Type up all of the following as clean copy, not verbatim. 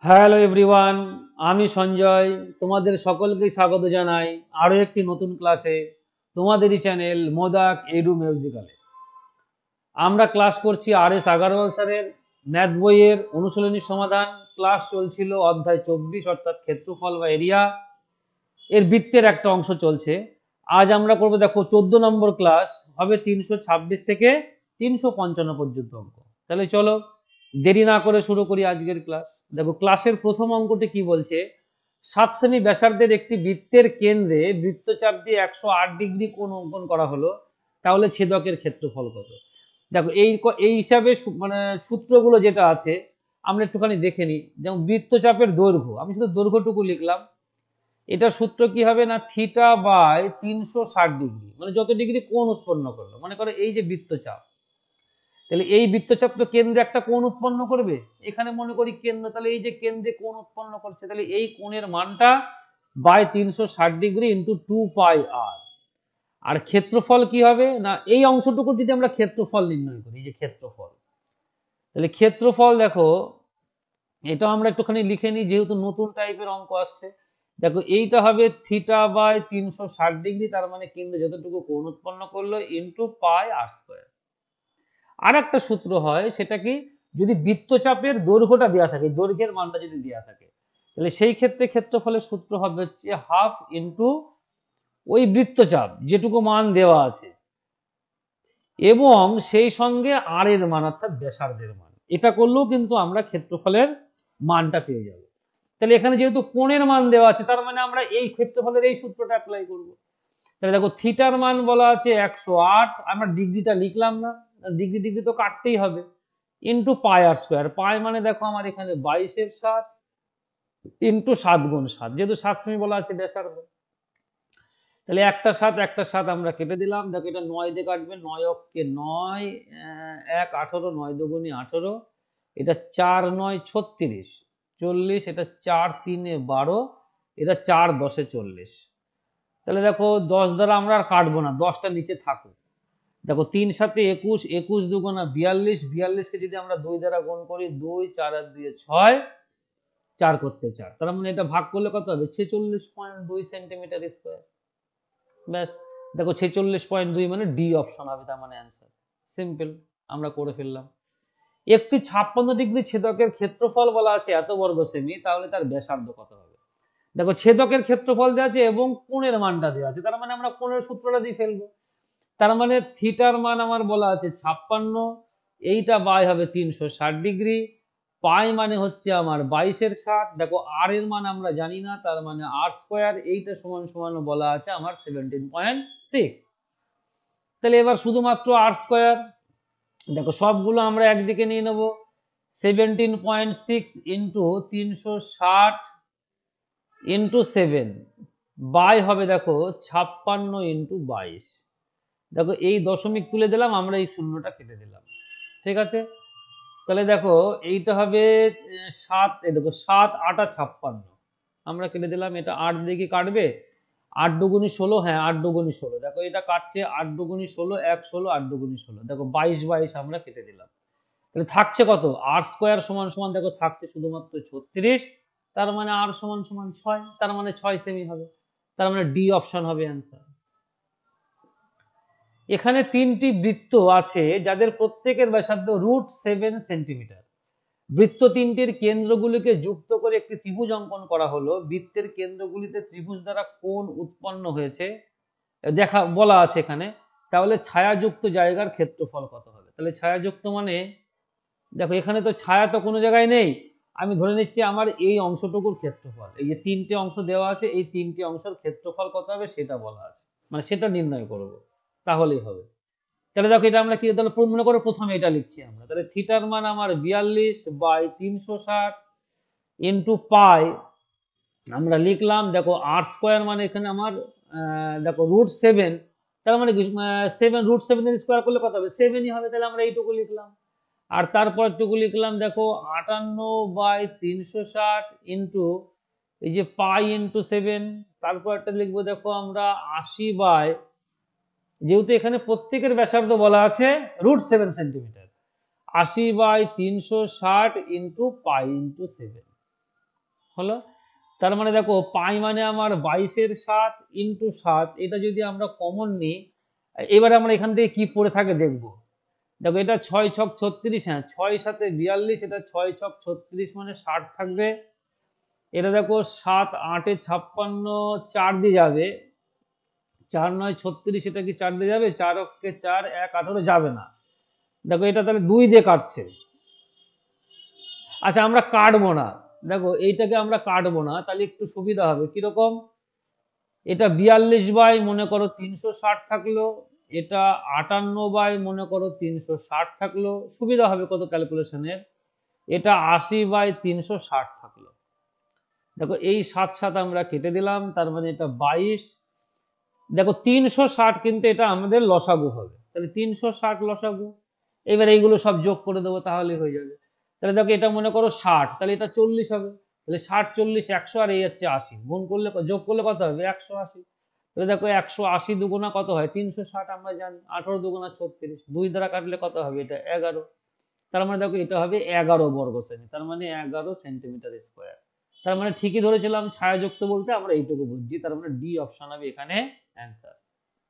Hello everyone, আমি সঞ্জয়। তোমাদের সকলকে স্বাগত জানাই আরও একটি নতুন ক্লাসে, তোমাদেরই চ্যানেল মোদাক এডু মিউজিক্যালে। আমরা ক্লাস করছি আর.এস. আগারওয়াল স্যারের ম্যাথ বইয়ের অনুশীলনী সমাধান। ক্লাস চলছিল অধ্যায় 24 অর্থাৎ ক্ষেত্রফল বা এরিয়া, এর বৃত্তের একটা অংশ চলছে। আজ আমরা করবো, দেখো 14 নম্বর ক্লাস হবে, 326 থেকে 355 পর্যন্ত অঙ্ক। তাহলে চলো দেরি না করে শুরু করি আজকের ক্লাস। দেখো ক্লাসের প্রথম অঙ্কটি কি বলছে, 7 সেমি ব্যাসার্ধের একটি বৃত্তের কেন্দ্রে বৃত্তচাপ দিয়ে 108 ডিগ্রি কোণ অঙ্কন করা হলো, তাহলে ছেদকের ক্ষেত্রফল কত? দেখো এই হিসাবে মানে সূত্রগুলো যেটা আছে আমরা একটুখানি দেখে নিই। যেমন বৃত্তচাপের দৈর্ঘ্য, আমি শুধু দৈর্ঘ্যটুকু লিখলাম। এটা সূত্র কি হবে না, থিটা বাই 360 ডিগ্রি, মানে যত ডিগ্রি কোণ উৎপন্ন করলো। মনে করো এই যে বৃত্তচাপ, তাহলে এই বৃত্তচাপ তো কেন্দ্রে একটা কোণ উৎপন্ন করবে। এখানে মনে করি কেন্দ্র, তাহলে এই যে কেন্দ্রে কোণ উৎপন্ন করছে, তাহলে এই কোণের মানটা বাই 360 ডিগ্রি ইন্টু 2 পাই আর। আর ক্ষেত্রফল কি হবে না, এই অংশটুকু যদি আমরা ক্ষেত্রফল নির্ণয় করি, এই যে ক্ষেত্রফল, তাহলে ক্ষেত্রফল দেখো এটা আমরা একটুখানি লিখে নিই, যেহেতু নতুন টাইপের অঙ্ক আসছে। দেখো এইটা হবে থিটা বাই 360 ডিগ্রি, তার মানে কেন্দ্রে যতটুকু কোণ উৎপন্ন করলো ইন্টু পাই আর স্কোয়ার। আর একটা সূত্র হয়, সেটা কি, যদি বৃত্তচাপের দৈর্ঘ্যটা দেওয়া থাকে, দৈর্ঘ্যের মানটা যদি দেওয়া থাকে, তাহলে সেই ক্ষেত্রে ক্ষেত্রফলের সূত্র হবে হচ্ছে হাফ ইন্টু ওই বৃত্তচাপ যেটুকু মান দেওয়া আছে এবং সেই সঙ্গে আর এর মান অর্থাৎ ব্যাসার্ধের মান। এটা করলেও কিন্তু আমরা ক্ষেত্রফলের মানটা পেয়ে যাব। তাহলে এখানে যেহেতু কোণের মান দেওয়া আছে, তার মানে আমরা এই ক্ষেত্রফলের এই সূত্রটা অ্যাপ্লাই করব। তাহলে দেখো থিটার মান বলা আছে 108, আমরা ডিগ্রিটা লিখলাম না, ডিগ্রি ডিগ্রি তো কাটতেই হবে, ইন্টু পাই আর স্কোয়ার। পাই মানে দেখো আমার এখানে 22/7 ইন্টু 7 × 7, যেহেতু 7 সেমি বলা আছে ব্যাসার্ধ, তাহলে একটা 7 একটা 7 আমরা কেটে দিলাম। দেখো এটা 9 দিয়ে কাটবে, 9 অক্ষে 9, 1 18, 9 দুগুণে 18, এটা 4 9 36 40, এটা 4 3 12, এটা 4 10 40। তাহলে দেখো 10 দ্বারা আমরা আর কাটবো না, 10টা নিচে থাকুক। দেখো 3 7 21, 21 দুগুণা 42, 42কে যদি আমরা 2 দ্বারা গুণ করি, 2 4 আর 2 6, 4 করতে 4, তার মানে এটা ভাগ করলে কত হবে, 46.2 সেন্টিমিটার স্কোয়ার। ব্যাস, দেখো 46.2 মানে ডি অপশন হবে, তার মানে অ্যান্সার। সিম্পল, আমরা করে ফেললাম। একটি 56 ডিগ্রি ছেদকের ক্ষেত্রফল বলা আছে এত বর্গ সেমি, তাহলে তার ব্যাসার্ধ কত হবে? দেখো ছেদকের ক্ষেত্রফল দেওয়া আছে এবং কোণের মানটা দেওয়া আছে, তার মানে আমরা কোণের সূত্রটা দিয়ে ফেলবো। তার মানে থিটার মান আমার বলা আছে 56, এইটা বাই হবে 360 ডিগ্রি, পাই মানে হচ্ছে আমার 22/7। দেখো আর এর মান আমরা জানি না, তার মানে আর স্কোয়ার, এইটা সমান সমান বলা আছে আমার 17.6। তাহলে এবার শুধুমাত্র আর স্কোয়ার, দেখো সবগুলো আমরা একদিকে নিয়ে নেব, 17.6 ইন্টু 360 ইন্টু 7 বাই হবে দেখো 56 ইন্টু 22। দেখো এই দশমিক তুলে দিলাম, আমরা এই শূন্যটা কেটে দিলাম, ঠিক আছে। তাহলে দেখো এইটা হবে 7, এই দেখো 7 8 56, আমরা কেটে দিলাম। এটা 8 দিয়ে কি কাটবে, 8 দুগুণি 16, হ্যাঁ 8 দুগুণি 16, দেখো এটা কাটছে 8 দুগুণি 16, 1 16, 8 দুগুণি 16, দেখো 22 22 আমরা কেটে দিলাম। তাহলে থাকছে কত, আর স্কোয়ার সমান সমান দেখো থাকছে শুধুমাত্র 36, তার মানে আর সমান সমান 6, তার মানে 6 সেমি হবে, তার মানে ডি অপশন হবে অ্যান্সার। এখানে 3টি বৃত্ত আছে যাদের প্রত্যেকের ব্যাসার্ধ √7 সেন্টিমিটার। বৃত্ত 3টির কেন্দ্রগুলিকে যুক্ত করে একটি ত্রিভুজ অঙ্কন করা হলো। বৃত্তের কেন্দ্রগুলিতে ত্রিভুজ দ্বারা কোণ উৎপন্ন হয়েছে দেখা বলা আছে এখানে, তাহলে ছায়াযুক্ত জায়গার ক্ষেত্রফল কত হবে? তাহলে ছায়াযুক্ত মানে দেখো এখানে তো ছায়া তো কোনো জায়গায় নেই, আমি ধরে নিচ্ছি আমার এই অংশটুকুর ক্ষেত্রফল, এই যে 3টে অংশ দেওয়া আছে, এই 3টে অংশের ক্ষেত্রফল কত হবে সেটা বলা আছে, মানে সেটা নির্ণয় করব, তাহলেই হবে। তাহলে দেখো এটা আমরা কি, তাহলে মনে করো প্রথমে এটা লিখছি আমরা, তাহলে থিটার মান আমার 42/360 ইন্টু পাই আমরা লিখলাম। দেখো আর স্কোয়ার মানে এখানে আমার দেখো √7, তার মানে 7, √7 এর স্কোয়ার করলে কত হবে, 7ই হবে, তাহলে আমরা এইটুকু লিখলাম। আর তারপর টুকু লিখলাম দেখো 58/360 ইন্টু এই যে পাই ইন্টু 7, তারপর একটা লিখবো দেখো আমরা 80 বাই, যেহেতু এখানে প্রত্যেকের ব্যাসার্ধ বলা আছে √7 সেন্টিমিটার, 80/360 ইন্টু পাই ইন্টু 7। হলো। তার মানে দেখো পাই মানে আমার 22-এর 7 ইন্টু 7, এটা যদি আমরা কমন নিই, এবারে আমরা এখান থেকে কি পড়ে থাকে দেখবো। দেখো এটা 6 ছক 36, হ্যাঁ 6 7 42, এটা 6 ছক 36 মানে 60 থাকবে। এটা দেখো 7 8 56, 4 দিয়ে যাবে, 4 9 36, এটা কি 4 দিয়ে যাবে, 4 অক্ষে 4 1 18 যাবে না। দেখো এটা তাহলে 2 দিয়ে কাটছে। আচ্ছা আমরা কাটবো না, দেখো এইটাকে আমরা কাটবো না, তাহলে একটু সুবিধা হবে কিরকম, এটা 42 বাই মনে করো 360 থাকলো, এটা 58 বাই মনে করো 360 থাকলো, সুবিধা হবে কত ক্যালকুলেশনের, এটা 80 বাই 360 থাকলো। দেখো এই 7 7 আমরা কেটে দিলাম, তার মানে এটা 22। দেখো 360 কিন্তু এটা আমাদের লসাগু হবে, তাহলে 360 লসাগু। এবার এইগুলো সব যোগ করে দেবো তাহলে হয়ে যাবে। তাহলে দেখো এটা মনে করো 60, তাহলে এটা 40 হবে, তাহলে 60 40 100, আর এই হচ্ছে 80, গুণ করলে যোগ করলে কত হবে 180। তাহলে দেখো 180 দুগুণা কত হয় 360, আমরা জানি 18 দুগুণা 36, 2 দ্বারা কাটলে কত হবে এটা 11। তার মানে দেখো এটা হবে 11 বর্গ সেমি, তার মানে 11 সেন্টিমিটার স্কোয়ার। তার মানে ঠিকই ধরেছিলাম, ছায়াযুক্ত বলতে আমরা এইটুকু বুঝছি, তার মানে ডি অপশন হবে এখানে অ্যান্সার।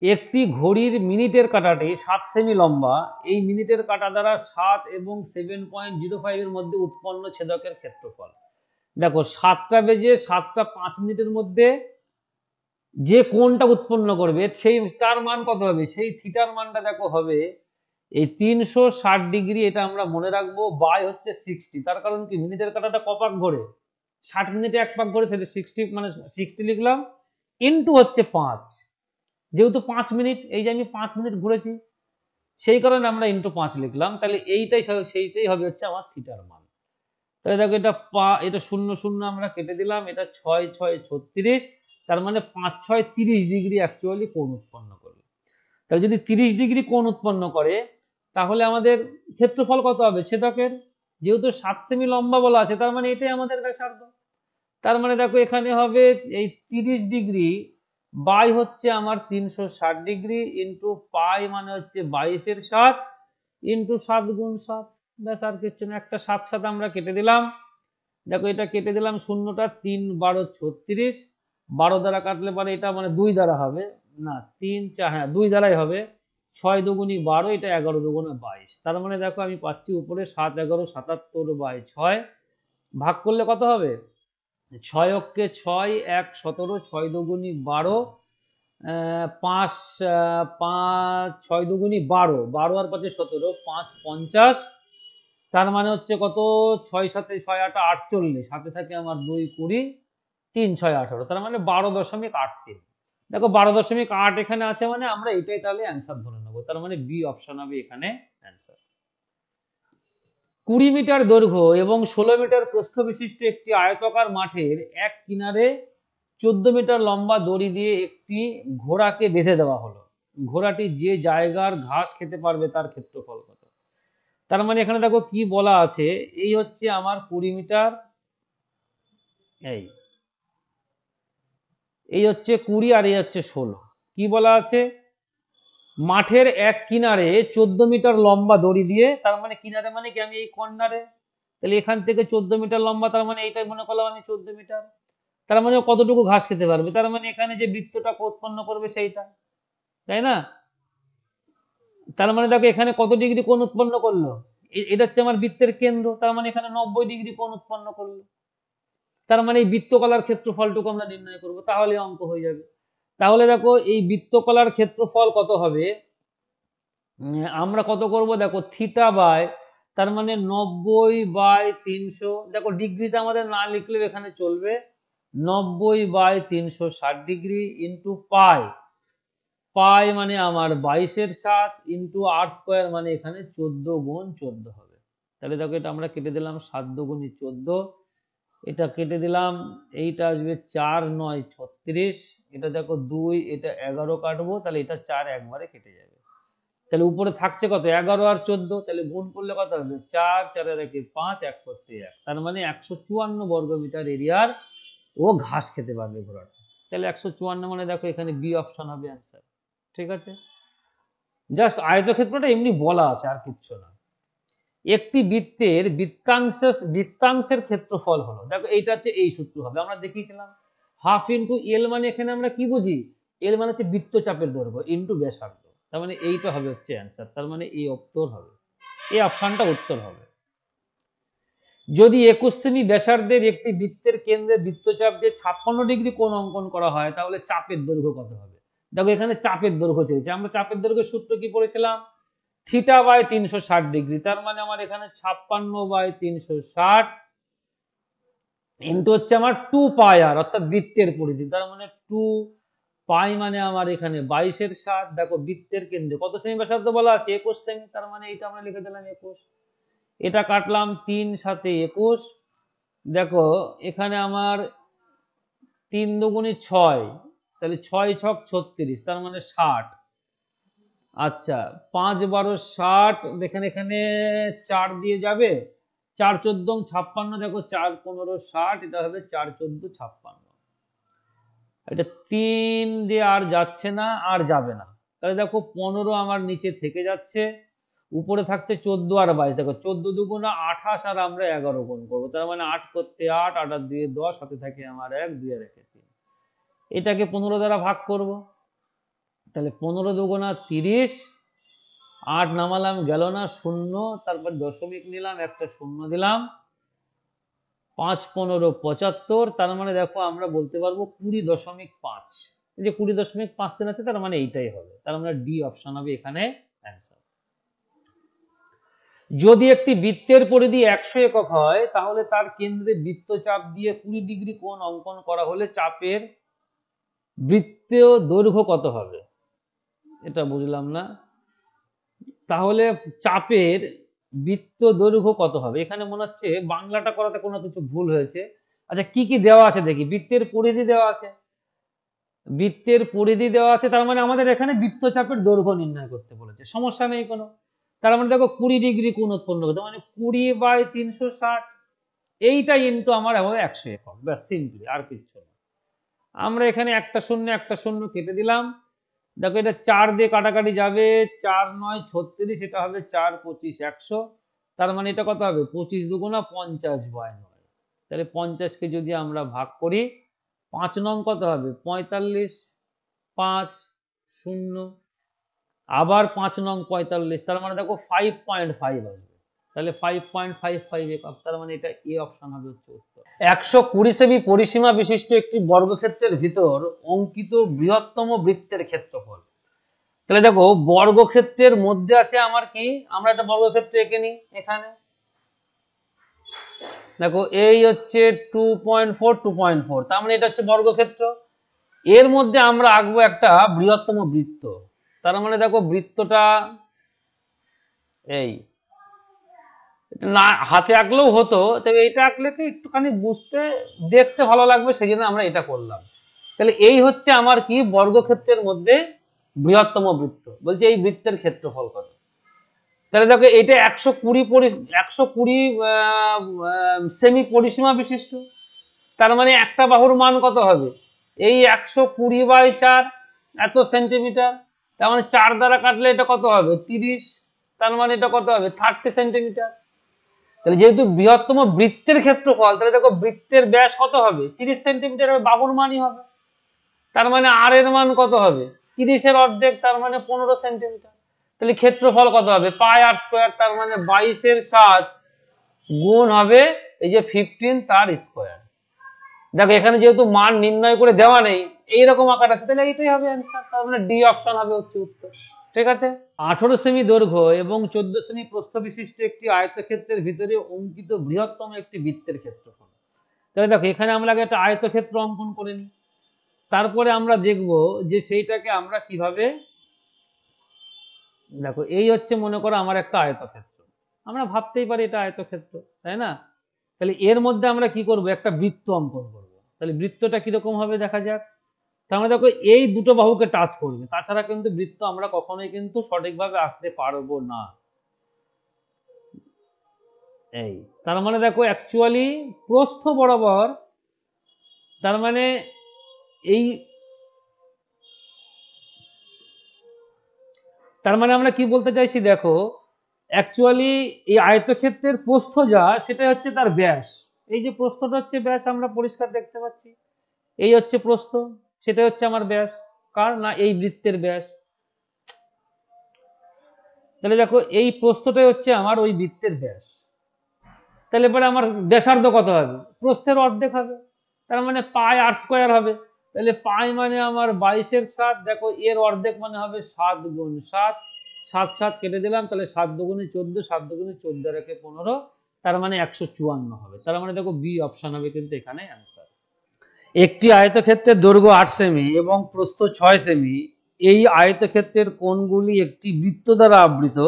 একটি ঘড়ির মিনিটের কাঁটাটি 7 সেমি লম্বা, এই মিনিটের কাঁটা দ্বারা 7 এবং 7.05 এর মধ্যে উৎপন্ন ছেদকের ক্ষেত্রফল। দেখো 7টা বেজে 7টা 5 মিনিটের মধ্যে যে কোণটা উৎপন্ন করবে সেই তার মান কত হবে, সেই থিটার মানটা দেখো হবে এই 360 ডিগ্রি, এটা আমরা মনে রাখবো, বাই হচ্ছে 60। তার কারণ কি মিনিটের কাঁটাটা কপাক ঘোরে, 60 মিনিটে 1 পাক ঘোরে, তাহলে 60 মানে 60 লিখলাম, ইন্টু হচ্ছে 5, যেহেতু 5 মিনিট, এই যে আমি 5 মিনিট ঘুরেছি সেই কারণে আমরা ইন্টু 5 লিখলাম, তাহলে সেইটাই হবে হচ্ছে আমার থিটার মান। তাহলে দেখো এটা 0 0 আমরা কেটে দিলাম, এটা 6 6 36, তার মানে 5 6 30 ডিগ্রি অ্যাকচুয়ালি কোণ উৎপন্ন করবে। তাহলে যদি 30 ডিগ্রি কোণ উৎপন্ন করে, তাহলে আমাদের ক্ষেত্রফল কত হবে ছেদকের, যেহেতু 7 সেমি লম্বা বলা আছে, তার মানে এটাই আমাদের ব্যাসার্ধ। তার মানে দেখো এখানে হবে এই 30 ডিগ্রি বাই হচ্ছে আমার 360 ডিগ্রি ইন্টু পাই মানে হচ্ছে 22-এর 7 ইন্টু 7 গুণ 7, ব্যাস আর কিছু না। একটা 7 7 আমরা কেটে দিলাম, দেখো এটা কেটে দিলাম, শূন্যটা 3 12 36, 12 দ্বারা কাটলে পরে এটা মানে 2 দ্বারা হবে না, 3 4, হ্যাঁ 2 দ্বারাই হবে, 6 দুগুণী 12, এটা 11 দুগুণে 22। তার মানে দেখো আমি পাচ্ছি উপরে 7 11 77 বাই 6, ভাগ করলে কত হবে, 6 অক্ষে 6 1 17, 6 দুগুণী 12, 5 5 6 দুগুণী 12, 12 আর 5 17, 5 50, তার মানে হচ্ছে কত, 6 7 6 8 48, হাতে থাকে আমার 2 20, 3 6 18, তার মানে 12.83। দেখো 12.8 এখানে আছে, মানে আমরা এটাই তাহলে অ্যান্সার ধরে নেবো, তার মানে বি অপশন হবে এখানে অ্যান্সার। 20 মিটার দৈর্ঘ্য এবং 16 মিটার প্রস্থ বিশিষ্ট একটি আয়তাকার মাঠের এক কিনারে 14 মিটার লম্বা দড়ি দিয়ে একটি ঘোড়াকে বেঁধে দেওয়া হলো, ঘোড়াটি যে জায়গার ঘাস খেতে পারবে তার ক্ষেত্রফল কত। তার মানে এখানে দেখো কি বলা আছে, এই হচ্ছে আমার 20 মিটার, এই এই হচ্ছে 20 আর এই হচ্ছে 16, কি বলা আছে, মাঠের এক কিনারে 14 মিটার লম্বা দড়ি দিয়ে, তার মানে কিনারে মানে কি আমি এই কর্নারে, তাহলে এখান থেকে 14 মিটার লম্বা, তার মানে এইটাই মনে করলাম আমি 14 মিটার, তার মানে কতটুকু ঘাস খেতে পারবে, তার মানে এখানে যে বৃত্তটা উৎপন্ন করবে সেইটা, তাই না। তার মানে দেখো এখানে কত ডিগ্রি কোণ উৎপন্ন করলো, এটা হচ্ছে আমার বৃত্তের কেন্দ্র, তার মানে এখানে 90 ডিগ্রি কোণ উৎপন্ন করলো। তার মানে এই বৃত্তকলার ক্ষেত্রফলটুকু আমরা নির্ণয় করব, তাহলে অঙ্ক হয়ে যাবে। তাহলে দেখো এই বৃত্তকলার ক্ষেত্রফল কত হবে, আমরা কত করব, দেখো থিটা বাই, তার মানে 90/300, দেখো ডিগ্রিটা আমাদের না লিখলেও এখানে চলবে, 90/360 ডিগ্রি ইন্টু পাই, পাই মানে আমার 22-এর 7 ইন্টু আর স্কোয়ার, মানে এখানে 14 গুণ 14 হবে। তাহলে দেখো এটা আমরা কেটে দিলাম, 7 দুগুণী 14, এটা কেটে দিলাম, এইটা আসবে 4 9 36, এটা দেখো 2, এটা 11 কাটবো, তাহলে এটা 4 একবারে কেটে যাবে। তাহলে উপরে থাকছে কত 11 আর 14, তাহলে গুণ করলে কত হবে 4 4 আর 1 5, 1 করতে 1, তার মানে 154 বর্গমিটার এরিয়ার ও ঘাস খেতে পারবে ঘোড়াটা। তাহলে 154 মানে দেখো এখানে বি অপশন হবে অ্যান্সার। ঠিক আছে, জাস্ট আয়তক্ষেত্রটা এমনি বলা আছে আর কিচ্ছু না। একটি বৃত্তের বৃত্তাংশের ক্ষেত্রফল হলো, দেখো এইটা হচ্ছে এই সূত্র হবে, আমরা দেখিয়েছিলাম হাফ ইন্টু এল, মানে এখানে আমরা কি বুঝি, এল মানে হচ্ছে বৃত্তচাপের দৈর্ঘ্য ইন্টু ব্যাসার্ধ, তার মানে এইটা হবে হচ্ছে অ্যান্সার, তার মানে এই উত্তর হবে, এই অপশনটা উত্তর হবে। যদি 21 সেমি ব্যাসার্ধের একটি বৃত্তের কেন্দ্রে বৃত্তচাপ দিয়ে 56 ডিগ্রি কোণ অঙ্কন করা হয়, তাহলে চাপের দৈর্ঘ্য কত হবে? দেখো এখানে চাপের দৈর্ঘ্য চেয়েছে, আমরা চাপের দৈর্ঘ্যের সূত্র কি পড়েছিলাম, থিটা বাই 360 ডিগ্রি, তার মানে আমার এখানে 56 বাই 360 ইন্টু হচ্ছে আমার 2 পাই আর, অর্থাৎ বৃত্তের পরিধি, তার মানে 2 পাই মানে আমার এখানে 22/7। দেখো বৃত্তের কেন্দ্রে কত সেমি ব্যাসার্ধ বলা আছে, 21 সেমি, তার মানে এইটা আমরা লিখে দিলাম 21, এটা কাটলাম 3 7 21, দেখো এখানে আমার 3 দুগুণে 6, তাহলে 6 ছক 36, তার মানে 60, আচ্ছা 5 12 60, দেখেন এখানে 4 দিয়ে যাবে, 4 14 56, দেখো 4 15 60, এটা হবে 4 14 56, এটা 3 দিয়ে আর যাচ্ছে না, আর যাবে না, তাহলে দেখো 15 আমার নিচে থেকে যাচ্ছে, উপরে থাকছে 14 আর 22, দেখো 14 দুগুণা 28 আর আমরা 11 গুণ করবো, তার মানে 8 করতে 8, 8 আর 2 10, হাতে থাকে আমার 1, 2 আর 1 3, এটাকে 15 দ্বারা ভাগ করব, তাহলে 15 দুগুণা 30, 8 নামালাম গেল না, 0, তারপর দশমিক নিলাম, একটা 0 দিলাম, 5 15 75, তার মানে দেখো আমরা বলতে পারবো 20.5, এই যে 20.5 আছে, তার মানে এইটাই হবে, তার মানে ডি অপশন হবে এখানে অ্যান্সার। যদি একটি বৃত্তের পরিধি 100 একক হয়, তাহলে তার কেন্দ্রে বৃত্তচাপ দিয়ে 20 ডিগ্রি কোণ অঙ্কন করা হলে চাপের বৃত্তীয় দৈর্ঘ্য কত হবে? এটা বুঝলাম না, তাহলে চাপের বৃত্ত দৈর্ঘ্য কত হবে, এখানে মনে হচ্ছে বাংলাটা করাতে কোনো কিছু ভুল হয়েছে। আচ্ছা কি কি দেওয়া আছে দেখি, বৃত্তের পরিধি দেওয়া আছে, বৃত্তের পরিধি দেওয়া আছে, তার মানে আমাদের এখানে বৃত্তচাপের দৈর্ঘ্য নির্ণয় করতে বলেছে, সমস্যা নেই কোনো, তার মানে দেখো 20 ডিগ্রি কোণ উৎপন্ন করতে, মানে 20 বাই 360, এইটা ইন্টু আমার হবে 100 একক, ব্যাস সিম্পলি, আর কিচ্ছু না। আমরা এখানে একটা শূন্য একটা শূন্য কেটে দিলাম, দেখো এটা 4 দিয়ে কাটাকাটি যাবে, 4 9 36, এটা হবে 4 25 100, তার মানে এটা কত হবে, 25 দুগুণা 50 বাই 9, তাহলে 50কে যদি আমরা ভাগ করি, 5 নং কত হবে 45, 5 0, আবার 5 নং 45, তার মানে দেখো 5.5 আসবে, তাহলে 5.55 একক, তার মানে এটা এ অপশন হবে হচ্ছে উত্তর। 120 সেমি পরিসীমা বিশিষ্ট একটি বর্গক্ষেত্রের ভিতর অঙ্কিত বৃহত্তম বৃত্তের ক্ষেত্রফল, তাহলে দেখো বর্গক্ষেত্রের মধ্যে আছে আমার কি, আমরা একটা বর্গক্ষেত্র এঁকে নিই, এখানে দেখো এই হচ্ছে 2.4 2.4, তার মানে এটা হচ্ছে বর্গক্ষেত্র, এর মধ্যে আমরা আঁকবো একটা বৃহত্তম বৃত্ত, তার মানে দেখো বৃত্তটা এই, না হাতে আঁকলেও হতো, তবে এটা আঁকলে কি একটুখানি বুঝতে দেখতে ভালো লাগবে, সেই জন্য আমরা এটা করলাম। তাহলে এই হচ্ছে আমার কি বর্গক্ষেত্রের মধ্যে বৃহত্তম বৃত্ত, বলছে এই বৃত্তের ক্ষেত্রফল কত, তাহলে দেখো এটা 120 সেমি পরিসীমা বিশিষ্ট, তার মানে একটা বাহুর মান কত হবে, এই 120/4 এত সেন্টিমিটার, তার মানে 4 দ্বারা কাটলে এটা কত হবে 30, তার মানে এটা কত হবে 30 সেন্টিমিটার, তাহলে যেহেতু বৃহত্তম বৃত্তের ক্ষেত্রফল, তাহলে দেখো বৃত্তের ব্যাস কত হবে 30 সেন্টিমিটার, বাহুর মানই হবে, তার মানে আর এর মান কত হবে 30-এর অর্ধেক, তার মানে 15 সেন্টিমিটার, তাহলে ক্ষেত্রফল কত হবে পাই আর স্কয়ার, তার মানে 22/7 গুণ হবে এই যে 15 তার স্কয়ার। দেখো এখানে যেহেতু মান নির্ণয় করে দেওয়া নেই, এইরকম আকার আছে, তাহলে এইটাই হবে অ্যান্সার, তার মানে ডি অপশন হবে হচ্ছে উত্তর, ঠিক আছে। 18 সেমি দৈর্ঘ্য এবং 14 সেমি প্রস্থ বিশিষ্ট একটি আয়তক্ষেত্রের ভিতরে অঙ্কিত বৃহত্তম একটি বৃত্তের ক্ষেত্রফল, তাহলে দেখো এখানে আমরা আগে একটা আয়তক্ষেত্র অঙ্কন করে নিই, তারপরে আমরা দেখব যে সেইটাকে আমরা কিভাবে, দেখো এই হচ্ছে মনে করো আমার একটা আয়তক্ষেত্র, আমরা ভাবতেই পারি এটা আয়তক্ষেত্র, তাই না, তাহলে এর মধ্যে আমরা কি করব একটা বৃত্ত অঙ্কন করব, তাহলে বৃত্তটা কিরকম হবে দেখা যাক, তার মানে দেখো এই দুটো বাহুকে টাচ করবে, তাছাড়া কিন্তু বৃত্ত আমরা কখনোই কিন্তু সঠিকভাবে আঁকতে পারবো না, এই তার মানে দেখো অ্যাকচুয়ালি প্রস্থ বরাবর, তার মানে এই, তার মানে আমরা কি বলতে চাইছি দেখো অ্যাকচুয়ালি এই আয়তক্ষেত্রের প্রস্থ যা সেটা হচ্ছে তার ব্যাস। এই যে প্রস্থটা হচ্ছে ব্যাস, আমরা পরিষ্কার দেখতে পাচ্ছি, এই হচ্ছে প্রস্থ, সেটা হচ্ছে আমার ব্যাস। কার না এই বৃত্তের ব্যাস। তাহলে দেখো এই প্রস্থটাই হচ্ছে আমার ওই বৃত্তের ব্যাস। তাহলে পরে আমার ব্যাসার্ধ কত হবে? প্রস্থের অর্ধেক হবে, তার মানে পাই আর স্কোয়ার হবে। তাহলে পাই মানে আমার 22/7, দেখো এর অর্ধেক মানে হবে 7 গুণ 7, 7 7 কেটে দিলাম, তাহলে 7 দুগুণে 14, 7 দুগুণে 14 রেখে 15, তার মানে 154 হবে। তার মানে দেখো বি অপশন হবে কিন্তু এখানে অ্যান্সার। একটি আয়তক্ষেত্রের দৈর্ঘ্য 8 সেমি এবং প্রস্থ 6 সেমি, এই আয়তক্ষেত্রের কোণগুলি একটি বৃত্ত দ্বারা আবৃত,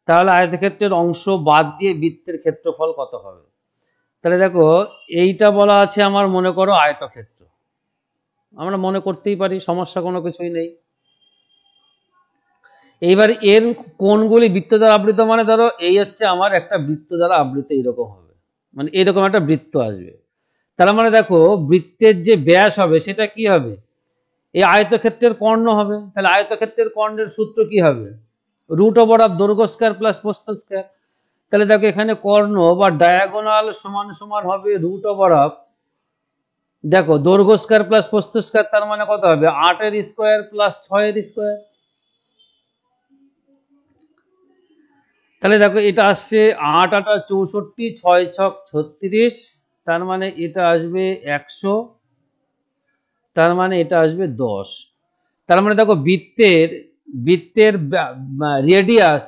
তাহলে আয়তক্ষেত্রের অংশ বাদ দিয়ে বৃত্তের ক্ষেত্রফল কত হবে? তাহলে দেখো এইটা বলা আছে আমার, মনে করো আয়তক্ষেত্র, আমরা মনে করতেই পারি, সমস্যা কোনো কিছুই নেই। এইবার এর কোণগুলি বৃত্ত দ্বারা আবৃত, মানে ধরো এই হচ্ছে আমার একটা বৃত্ত দ্বারা আবৃত, এরকম হবে, মানে এরকম একটা বৃত্ত আসবে। তার মানে দেখো বৃত্তের যে ব্যাস হবে সেটা কি হবে? এই আয়তক্ষেত্রের কর্ণ হবে। তাহলে আয়তক্ষেত্রের কর্ণের সূত্র কি হবে? রুট ওভার অফ দৈর্ঘ্য স্কয়ার প্লাস প্রস্থ স্কয়ার। তাহলে দেখো এখানে কর্ণ বা ডায়াগোনাল সমান সমান হবে রুট ওভার অফ, দেখো দৈর্ঘ্য স্কয়ার প্লাস প্রস্থ স্কয়ার, তার মানে কত হবে? 8 এর স্কয়ার প্লাস 6 এর স্কয়ার। তাহলে দেখো এটা আসছে 8 8 64, 6 6 36, তার মানে এটা আসবে 100, তার মানে এটা আসবে 10। তার মানে দেখো বৃত্তের বৃত্তের রেডিয়াস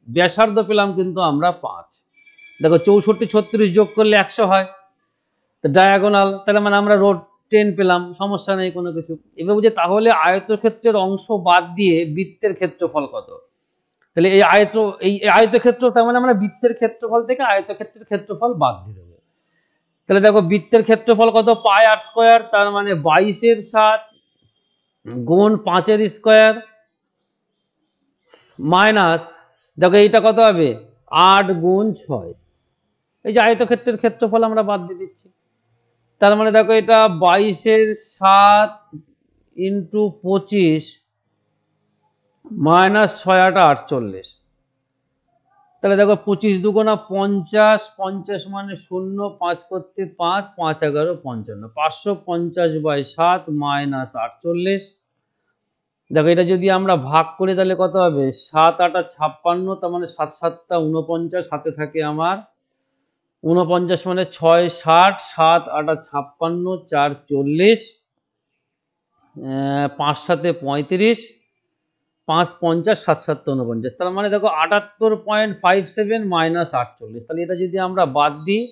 ব্যাসার্ধ পেলাম কিন্তু আমরা 5। দেখো 64 36 যোগ করলে 100 হয়, ডায়াগোনাল, তাহলে মানে আমরা রোড 10 পেলাম, সমস্যা নেই কোনো কিছু। এবার বুঝে তাহলে আয়তক্ষেত্রের অংশ বাদ দিয়ে বৃত্তের ক্ষেত্রফল কত? তাহলে এই আয়তক্ষেত্র, তার মানে আমরা বৃত্তের ক্ষেত্রফল থেকে আয়তক্ষেত্রের ক্ষেত্রফল বাদ দিয়ে দেবো। তাহলে দেখো বৃত্তের ক্ষেত্রফল কত? পাই আর স্কোয়ার, তার মানে 22/7 গুণ 5 এর স্কোয়ার মাইনাস, দেখো এইটা কত হবে? 8 গুণ 6। এই যে আয়তক্ষেত্রের ক্ষেত্রফল আমরা বাদ দিয়ে দিচ্ছি, তার মানে দেখো এটা 22/7 ইন্টু 25 মাইনাস 6 8 48। তাহলে দেখো 25 দুগুণা 50, 50 মানে 0, 5 করতে 5, 5 11 55, 550/7 মাইনাস 48। দেখো এটা যদি আমরা ভাগ করি তাহলে কত হবে? 7 8 56, তার মানে 7 7 49, হাতে থাকে আমার 49, মানে 6 60, 7 8 56, 4 40, 5 7 35, 5 50, 7 7 49, তার মানে দেখো 78.57 মাইনাস 48। তাহলে এটা যদি আমরা বাদ দিই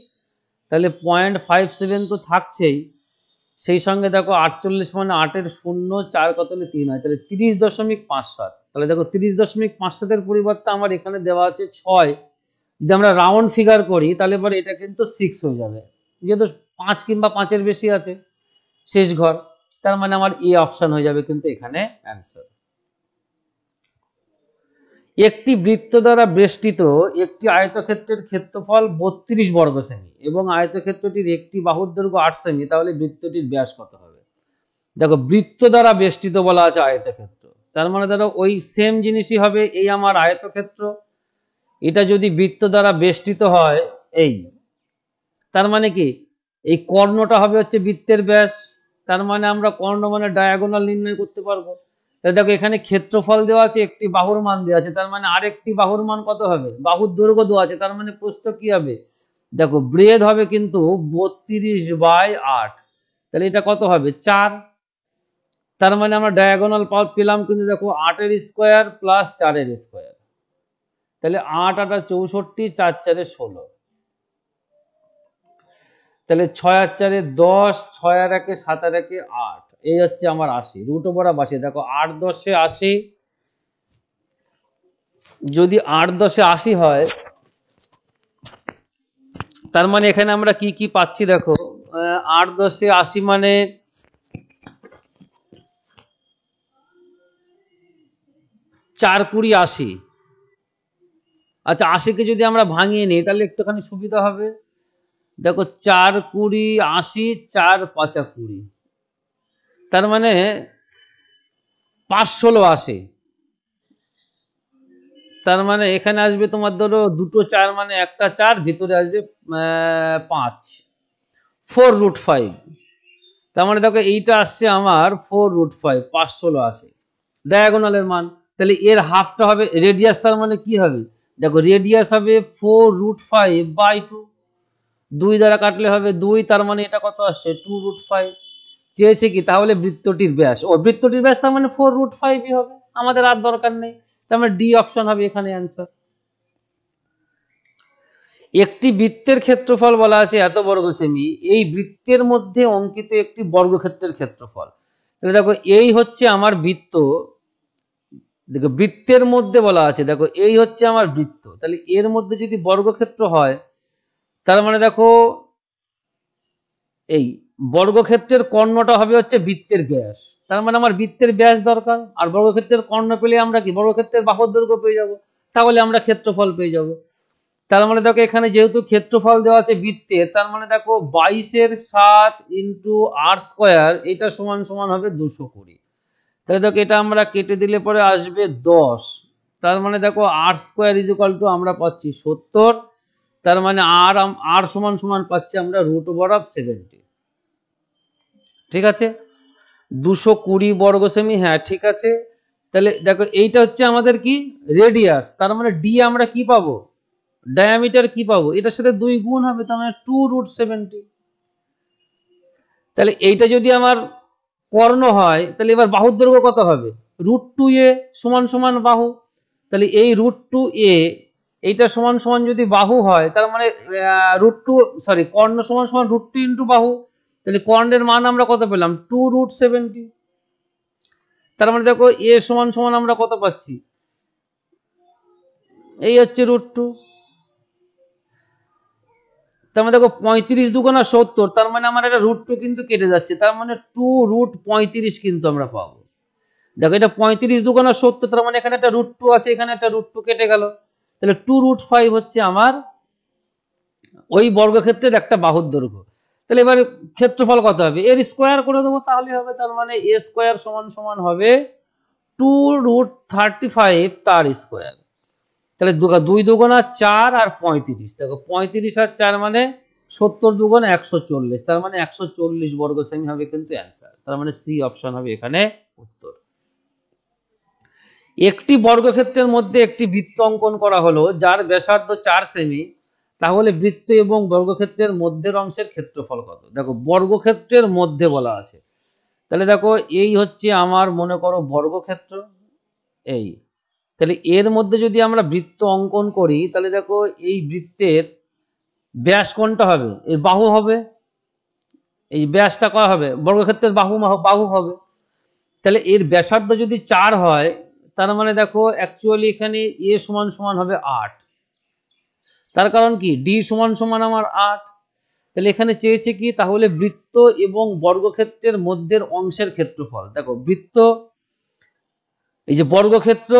তাহলে 0.57 তো থাকছেই, সেই সঙ্গে দেখো 48 মানে 8 এর 0, 4 কত হলে 3 হয়, তাহলে 30.57। তাহলে দেখো 30.57 এর পরিবর্তে আমার এখানে দেওয়া আছে 6, যদি আমরা রাউন্ড ফিগার করি তাহলে পরে এটা কিন্তু 6 হয়ে যাবে, যেহেতু 5 কিংবা 5 এর বেশি আছে শেষ ঘর, তার মানে আমার এ অপশন হয়ে যাবে কিন্তু এখানে অ্যান্সার। একটি বৃত্ত দ্বারা বেষ্টিত একটি আয়তক্ষেত্রের ক্ষেত্রফল 32 বর্গ সেমি এবং আয়তক্ষেত্রটির একটি বাহুর দৈর্ঘ্য 8 সেমি, তাহলে বৃত্তটির ব্যাস কত হবে? দেখো বৃত্ত দ্বারা বেষ্টিত বলা আছে আয়তক্ষেত্র, তার মানে ধরো ওই সেম জিনিসই হবে, এই আমার আয়তক্ষেত্র, এটা যদি বৃত্ত দ্বারা বেষ্টিত হয়, এই তার মানে কি এই কর্ণটা হবে হচ্ছে বৃত্তের ব্যাস, তার মানে আমরা কর্ণ মানে ডায়াগোনাল নির্ণয় করতে পারবো। তাহলে দেখো এখানে ক্ষেত্রফল দেওয়া আছে, একটি বাহুর মান দেওয়া আছে, তার মানে আরেকটি বাহুর মান কত হবে? বাহুর দৈর্ঘ্য দেওয়া আছে, তার মানে প্রস্থ কি হবে? দেখো ব্রেড হবে কিন্তু 32/8, তাহলে এটা কত হবে? 4। তার মানে আমরা ডায়াগোনাল পেলাম কিন্তু দেখো 8 এর স্কোয়ার প্লাস 4 এর স্কোয়ার, তাহলে 8 8 64, 4 4 16, তাহলে 6 আর 4 10, 6 আর 1 7 আর 1 8, এই হচ্ছে আমার 80, রুট ওভার অফ 80। দেখো 8 10 80, যদি 8 10 80 হয়, তার মানে এখানে আমরা কি কি পাচ্ছি দেখো, 8 10 80 মানে 4 20 80। আচ্ছা 80 কে যদি আমরা ভাঙিয়ে নিই তাহলে একটুখানি সুবিধা হবে। দেখো 4 20 80, 4 5 20, তার মানে 5 16 80, তার মানে এখানে আসবে তোমার ধরো দুটো 4 মানে একটা 4, ভিতরে আসবে 5, 4√5। তার মানে দেখো এইটা আসছে আমার 4√5, 516 আসে ডায়াগোনালের মান। তাহলে এর হাফটা হবে রেডিয়াস, তার মানে কি হবে দেখো রেডিয়াস হবে 4√5/2, 2 দ্বারা কাটলে হবে 2, তার মানে এটা কত আসছে 2√5। চেয়েছে কি তাহলে বৃত্তটির ব্যাস, ও বৃত্তটির ব্যাস তার মানে 4√5ই হবে, আমাদের আর দরকার নেই। তার মানে ডি অপশন হবে এখানে অ্যান্সার। একটি বৃত্তের ক্ষেত্রফল বলা আছে এত বর্গ সেমি, এই বৃত্তের মধ্যে অঙ্কিত একটি বর্গক্ষেত্রের ক্ষেত্রফল। তাহলে দেখো এই হচ্ছে আমার বৃত্ত, দেখো বৃত্তের মধ্যে বলা আছে, দেখো এই হচ্ছে আমার বৃত্ত, তাহলে এর মধ্যে যদি বর্গক্ষেত্র হয় তার মানে দেখো এই বর্গক্ষেত্রের কর্ণটা হবে হচ্ছে বৃত্তের ব্যাস, তার মানে আমার বৃত্তের ব্যাস দরকার, আর বর্গক্ষেত্রের কর্ণ পেলে আমরা কি বর্গক্ষেত্রের বাহুর দৈর্ঘ্য পেয়ে যাব, তাহলে আমরা ক্ষেত্রফল পেয়ে যাব। তার মানে দেখো এখানে যেহেতু ক্ষেত্রফল দেওয়া আছে বৃত্তের, তার মানে দেখো 22/7 ইন্টু r², এটা সমান সমান হবে 220। তাহলে দেখো এটা আমরা কেটে দিলে পরে আসবে 10, তার মানে দেখো r² আমরা পাচ্ছি 70, তার মানে আর সমান সমান পাচ্ছি আমরা √70। ঠিক আছে, 220 বর্গ সেমি, হ্যাঁ ঠিক আছে। তাহলে দেখো এইটা হচ্ছে আমাদের কি রেডিয়াস, তার মানে ডি আমরা কি পাবো ডায়ামিটার কি পাবো, এটার সাথে 2 গুণ হবে, তার মানে 2√70। তাহলে এইটা যদি আমার কর্ণ হয় তাহলে এবার বাহুর দৈর্ঘ্য কত হবে, √2a সমান সমান বাহু। তাহলে এই √2a এইটা সমান সমান যদি বাহু হয়, তার মানে কর্ণ সমান সমান √2 ইন্টু বাহু, তাহলে কর্ণের মান আমরা কত পেলাম 2√70। তার মানে দেখো এ সমান সমান আমরা কত পাচ্ছি, এই হচ্ছে √2। তার মানে দেখো 35 দুগুণা 70, তার মানে আমার এটা √2 কিন্তু কেটে যাচ্ছে, তার মানে 2√35 কিন্তু আমরা পাবো। দেখো এটা 35 দুগুণা 70, তার মানে এখানে একটা √2 আছে, এখানে একটা √2 কেটে গেল, তাহলে 2√5 হচ্ছে আমার ওই বর্গক্ষেত্রের একটা বাহুর দৈর্ঘ্য। তাহলে এবারে ক্ষেত্রফল কত হবে, এর স্কোয়ার করে দেবো তাহলে হবে, তার মানে এ স্কোয়ার সমান সমান হবে 2√35 তার স্কোয়ার। তাহলে 2 দুগুণা 4 আর 35, দেখো 35 আর 4 মানে 70 দুগুণা 140, তার মানে 140 বর্গ সেমি হবে কিন্তু অ্যান্সার, তার মানে সি অপশন হবে এখানে উত্তর। একটি বর্গক্ষেত্রের মধ্যে একটি বৃত্ত অঙ্কন করা হলো যার ব্যাসার্ধ 4 সেমি, তাহলে বৃত্ত এবং বর্গক্ষেত্রের মধ্যের অংশের ক্ষেত্রফল কত। দেখো বর্গক্ষেত্রের মধ্যে বলা আছে, তাহলে দেখো এই হচ্ছে আমার মনে করো বর্গক্ষেত্র, এই তাহলে এর মধ্যে যদি আমরা বৃত্ত অঙ্কন করি তাহলে দেখো এই বৃত্তের ব্যাস কোনটা হবে, এর বাহু হবে, এই ব্যাসটা করা হবে বর্গক্ষেত্রের বাহু হবে। তাহলে এর ব্যাসার্ধ যদি 4 হয়, তার মানে দেখো অ্যাকচুয়ালি এখানে এ সমান সমান হবে 8, তার কারণ কি ডি সমান সমান আমার 8। তাহলে এখানে চেয়েছে কি তাহলে বৃত্ত এবং বর্গক্ষেত্রের মধ্যের অংশের ক্ষেত্রফল। দেখো বৃত্ত, এই যে বর্গক্ষেত্র,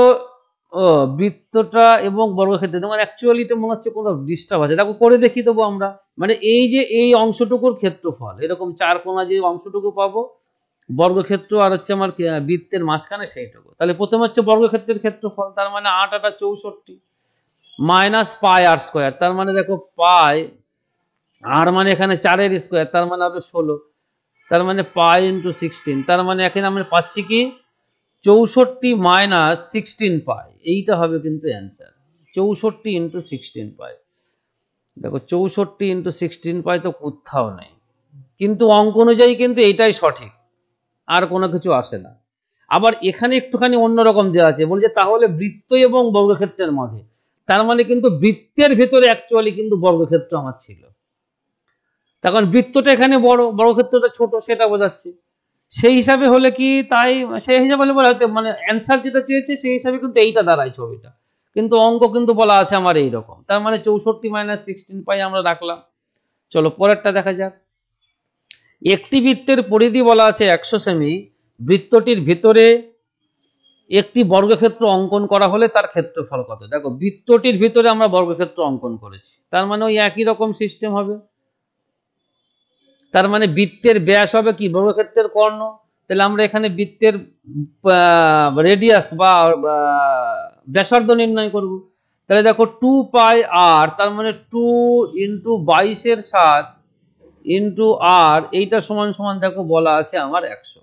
ও বৃত্তটা এবং বর্গক্ষেত্র, তোমার অ্যাকচুয়ালি তো মনে হচ্ছে কোনো ডিস্টার্ব আছে, দেখো করে দেখি দেবো আমরা, মানে এই যে এই অংশটুকুর ক্ষেত্রফল, এরকম 4 কোণা যে অংশটুকু পাবো বর্গক্ষেত্র আর হচ্ছে আমার বৃত্তের মাঝখানে সেইটুকু। তাহলে প্রথমে হচ্ছে বর্গক্ষেত্রের ক্ষেত্রফল, তার মানে 8 8 64 মাইনাস পাই r², তার মানে দেখো পাই আর মানে এখানে 4 স্কোয়ার, তার মানে হবে 16, তার মানে পাই ইন্টু 16, তার মানে এখানে আমরা পাচ্ছি কি 64 মাইনাস 16 পাই, এইটা হবে কিন্তু অ্যান্সার 64 ইন্টু 16 পাই। দেখো 64 ইন্টু 16 পাই তো কোথাও নেই, কিন্তু অঙ্ক অনুযায়ী কিন্তু এইটাই সঠিক, আর কোনো কিছু আসে না। আবার এখানে একটুখানি অন্যরকম দেওয়া আছে, বলছে তাহলে বৃত্ত এবং বর্গক্ষেত্রের মধ্যে, তার মানে কিন্তু বৃত্তের ভেতরে অ্যাকচুয়ালি কিন্তু বর্গক্ষেত্র আমার ছিল, তখন বৃত্তটা এখানে বড়, বর্গক্ষেত্রটা ছোট, সেটা বোঝাচ্ছে। সেই হিসাবে হলে কি তাই, সেই হিসাবে হলে বলা হতে মানে অ্যান্সার যেটা চেয়েছে সেই হিসাবে কিন্তু এইটা দাঁড়ায় ছবিটা, কিন্তু অঙ্ক কিন্তু বলা আছে আমার এইরকম, তার মানে 64 মাইনাস 16 পাই আমরা রাখলাম। চলো পরেরটা দেখা যাক। একটি বৃত্তের পরিধি বলা আছে 100 সেমি, বৃত্তটির ভিতরে একটি বর্গক্ষেত্র অঙ্কন করা হলে তার ক্ষেত্রফল কত। দেখো বৃত্তটির ভিতরে আমরা বর্গক্ষেত্র অঙ্কন করেছি, তার মানে ওই একই রকম সিস্টেম হবে, তার মানে বৃত্তের ব্যাস হবে কি বর্গক্ষেত্রের কর্ণ, তাহলে আমরা এখানে বৃত্তের রেডিয়াস বা ব্যাসার্ধ নির্ণয় করব। তাহলে দেখো 2πr, তার মানে 2 × 22 ইন্টু আর, এইটা সমান সমান দেখো বলা আছে আমার 100।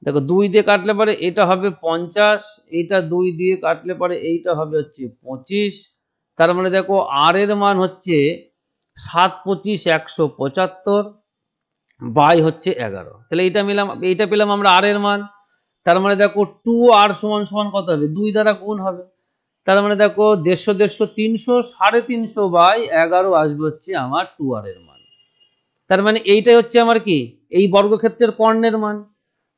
দেখো 2 দিয়ে কাটলে পরে এটা হবে 50, এইটা 2 দিয়ে কাটলে পরে এইটা হবে হচ্ছে 25। তার মানে দেখো আর এর মান হচ্ছে 7 25 175 বাই হচ্ছে 11। তাহলে এইটা পেলাম আমরা আর এর মান। তার মানে দেখো 2r সমান সমান কত হবে, 2 দ্বারা গুণ হবে। তার মানে দেখো 150 150 300, 350 বাই 11 আসবে হচ্ছে আমার 2r এর মান। তার মানে এইটাই হচ্ছে আমার কি, এই বর্গক্ষেত্রের কর্ণের মান।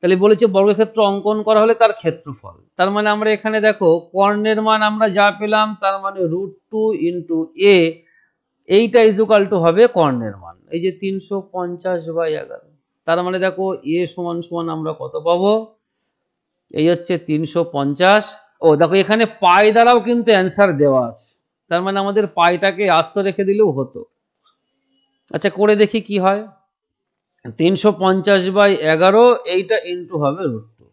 তাহলে বলেছে বর্গক্ষেত্র অঙ্কন করা হলে তার ক্ষেত্রফল। তার মানে আমরা এখানে দেখো কর্ণের মান আমরা যা পেলাম, তার মানে √2 × a, এইটা ইজুকাল টু হবে কর্ণের মান, এই যে 350/11। তার মানে দেখো a সমান সমান আমরা কত পাবো, এই হচ্ছে 350। ও দেখো এখানে পাই দ্বারাও কিন্তু অ্যান্সার দেওয়া আছে, তার মানে আমাদের পাইটাকে আস্ত রেখে দিলেও হতো। আচ্ছা করে দেখি কি হয়। 350/11, এইটা ইন্টু হবে √2।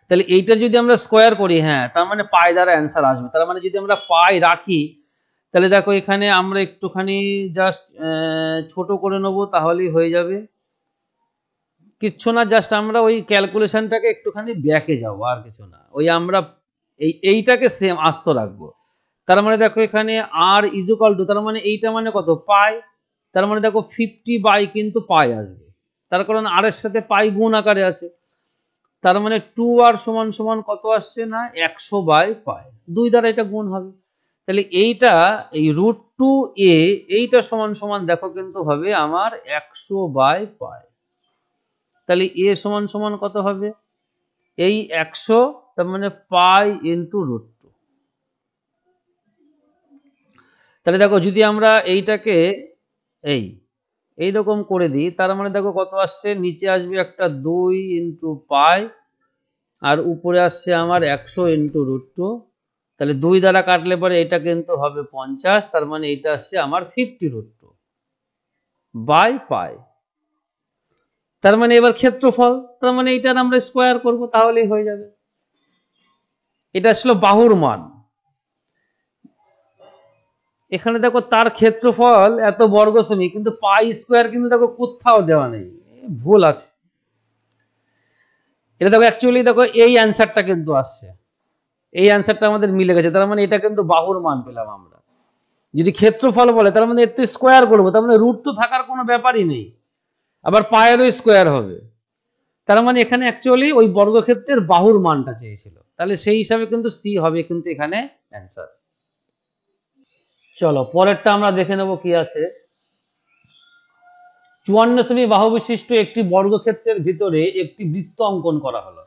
তাহলে এইটা যদি আমরা স্কোয়ার করি, হ্যাঁ, তার মানে পাই দ্বারা অ্যান্সার আসবে। তার মানে যদি আমরা পাই রাখি, তাহলে দেখো এখানে আমরা একটুখানি জাস্ট ছোট করে নেবো, তাহলেই হয়ে যাবে। কিচ্ছু না, জাস্ট আমরা ওই ক্যালকুলেশনটাকে একটুখানি ব্যাকে যাবো, আর কিছু না। ওই আমরা এইটাকে সেম আস্ত রাখবো। তার মানে দেখো এখানে আর ইজুকাল টু, তার মানে এইটা মানে কত, পাই। তার মানে দেখো 50 বাই কিন্তু পাই আসবে, তার কারণ আর এর সাথে পাই গুণ আকারে আছে। তার মানে 2r সমান সমান কত আসছে না, 100/পাই, 2 দ্বারা এটা গুণ হবে। তাহলে এইটা এই √2a, এইটা সমান সমান দেখো কিন্তু হবে আমার 100/পাই। তাহলে a সমান সমান কত হবে, এই 100, তার মানে পাই ইন্টু √2। তাহলে দেখো যদি আমরা এইটাকে এইরকম করে দিই, তার মানে দেখো কত আসছে, নিচে আসবে একটা 2 × পাই, আর উপরে আসছে আমার 100 × √2। তাহলে 2 দ্বারা কাটলে পরে এটা কিন্তু হবে 50, তার মানে এটা আসছে আমার 50√2/পাই। তার মানে এবার ক্ষেত্রফল, তার মানে এইটার আমরা স্কোয়ার করব, তাহলেই হয়ে যাবে। এটা আসলে বাহুর মান। এখানে দেখো তার ক্ষেত্রফল এত বর্গ সেমি, কিন্তু পাই স্কোয়ার কিন্তু দেখো কোথাও দেওয়া নেই, ভুল আছে। এটা দেখো অ্যাকচুয়ালি দেখো এই অ্যান্সারটা কিন্তু আসছে, এই অ্যান্সারটা আমাদের মিলে গেছে। তার মানে এটা কিন্তু বাহুর মান পেলাম আমরা। যদি ক্ষেত্রফল বলে, তার মানে একটু স্কোয়ার করবো, তার মানে রুট তো থাকার কোনো ব্যাপারই নেই, আবার পায়েরও স্কোয়ার হবে। তার মানে এখানে অ্যাকচুয়ালি ওই বর্গক্ষেত্রের বাহুর মানটা চেয়েছিল, তাহলে সেই হিসাবে কিন্তু সি হবে কিন্তু এখানে অ্যান্সার। চলো পরেরটা আমরা দেখে নেব কি আছে। 54 সেমি বাহু বিশিষ্ট একটি বর্গক্ষেত্রের ভিতরে একটি বৃত্ত অঙ্কন করা হলো।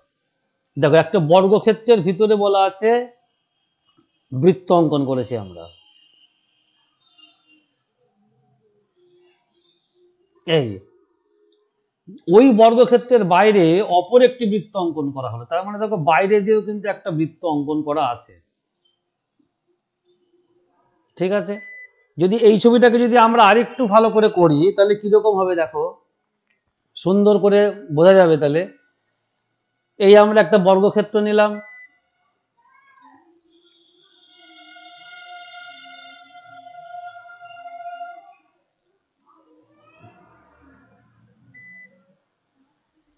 দেখো একটা বর্গক্ষেত্রের ভিতরে বলা আছে বৃত্ত অঙ্কন করেছি আমরা, এই ওই বর্গক্ষেত্রের বাইরে অপর একটি বৃত্ত অঙ্কন করা হলো। তার মানে দেখো বাইরে দিয়েও কিন্তু একটা বৃত্ত অঙ্কন করা আছে, ঠিক আছে। যদি এই ছবিটাকে যদি আমরা আরেকটু ভালো করে করি, তাহলে কিরকম হবে দেখো, সুন্দর করে বোঝা যাবে। তাহলে এই আমরা একটা বর্গক্ষেত্র নিলাম,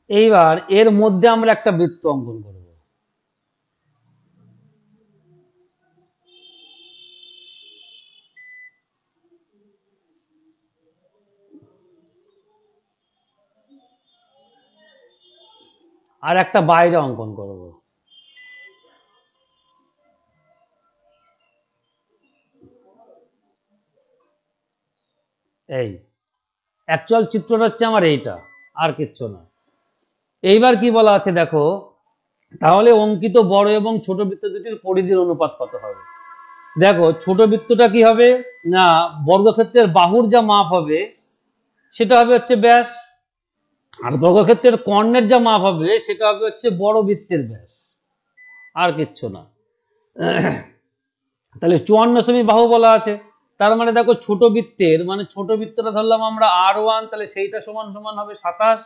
এইবার এর মধ্যে আমরা একটা বৃত্ত অঙ্কন করব। আর একটা বাইরে অঙ্কন করব। এই অ্যাকচুয়াল চিত্রটা হচ্ছে আমার এইটা, আর কিচ্ছু না। এইবার কি বলা আছে দেখো, তাহলে অঙ্কিত বড় এবং ছোট বৃত্ত দুটির পরিধির অনুপাত কত হবে। দেখো ছোট বৃত্তটা কি হবে না, বর্গক্ষেত্রের বাহুর যা মাপ হবে সেটা হবে হচ্ছে ব্যাস, আর বর্গক্ষেত্রের কর্ণের যা মাপ হবে সেটা হবে হচ্ছে বড় বৃত্তের ব্যাস, আর কিচ্ছু না। তাহলে 54 সেমি বাহু বলা আছে, তার মানে দেখো ছোট বৃত্তের, মানে ছোট বৃত্তটা ধরলাম আমরা R1, তাহলে সেইটা সমান সমান হবে 27,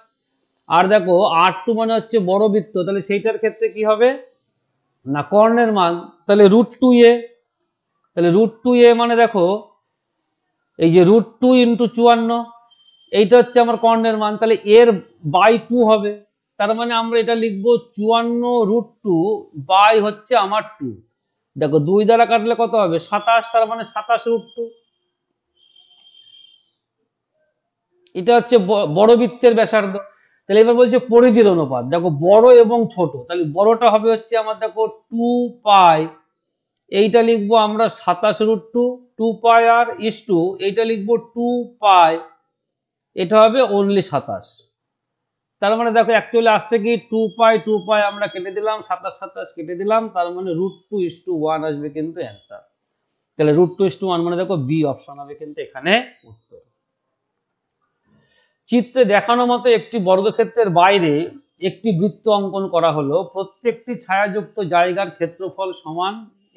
আর দেখো R2 মানে হচ্ছে বড় বৃত্ত, তাহলে সেইটার ক্ষেত্রে কি হবে না কর্ণের মান, তাহলে √2a, তাহলে √2a মানে দেখো এই যে √2 × 54, এইটা হচ্ছে আমার কর্ণের মান, তাহলে এর বাই 2 হবে, তার মানে আমরা এটা লিখবো 54√2 বাই হচ্ছে আমার 2। দেখো 2 দ্বারা কাটলে কত হবে 27, তার মানে 27√2। এটা হচ্ছে বড় বৃত্তের ব্যাসার্ধ। তাহলে এবার বলছে পরিধির অনুপাত, দেখো বড় এবং ছোট, তাহলে বড়টা হবে হচ্ছে আমার দেখো 2π, এইটা লিখবো আমরা 27√2, 2π আর ইস টু এইটা লিখবো 2π, এটা হবে অনলি 27। তার মানে দেখো অ্যাকচুয়ালি আসছে কি 2π আমরা কেটে দিলাম, 27 কেটে দিলাম, তার মানে √2:1 আসবে কিন্তু অ্যান্সার। তাহলে √2:1 মানে দেখো বি অপশন হবে কিন্তু এখানে উত্তর। চিত্রে দেখানো মতো একটি বর্গক্ষেত্রের বাইরে একটি বৃত্ত অঙ্কন করা হলো, প্রত্যেকটি ছায়াযুক্ত জায়গার ক্ষেত্রফল সমান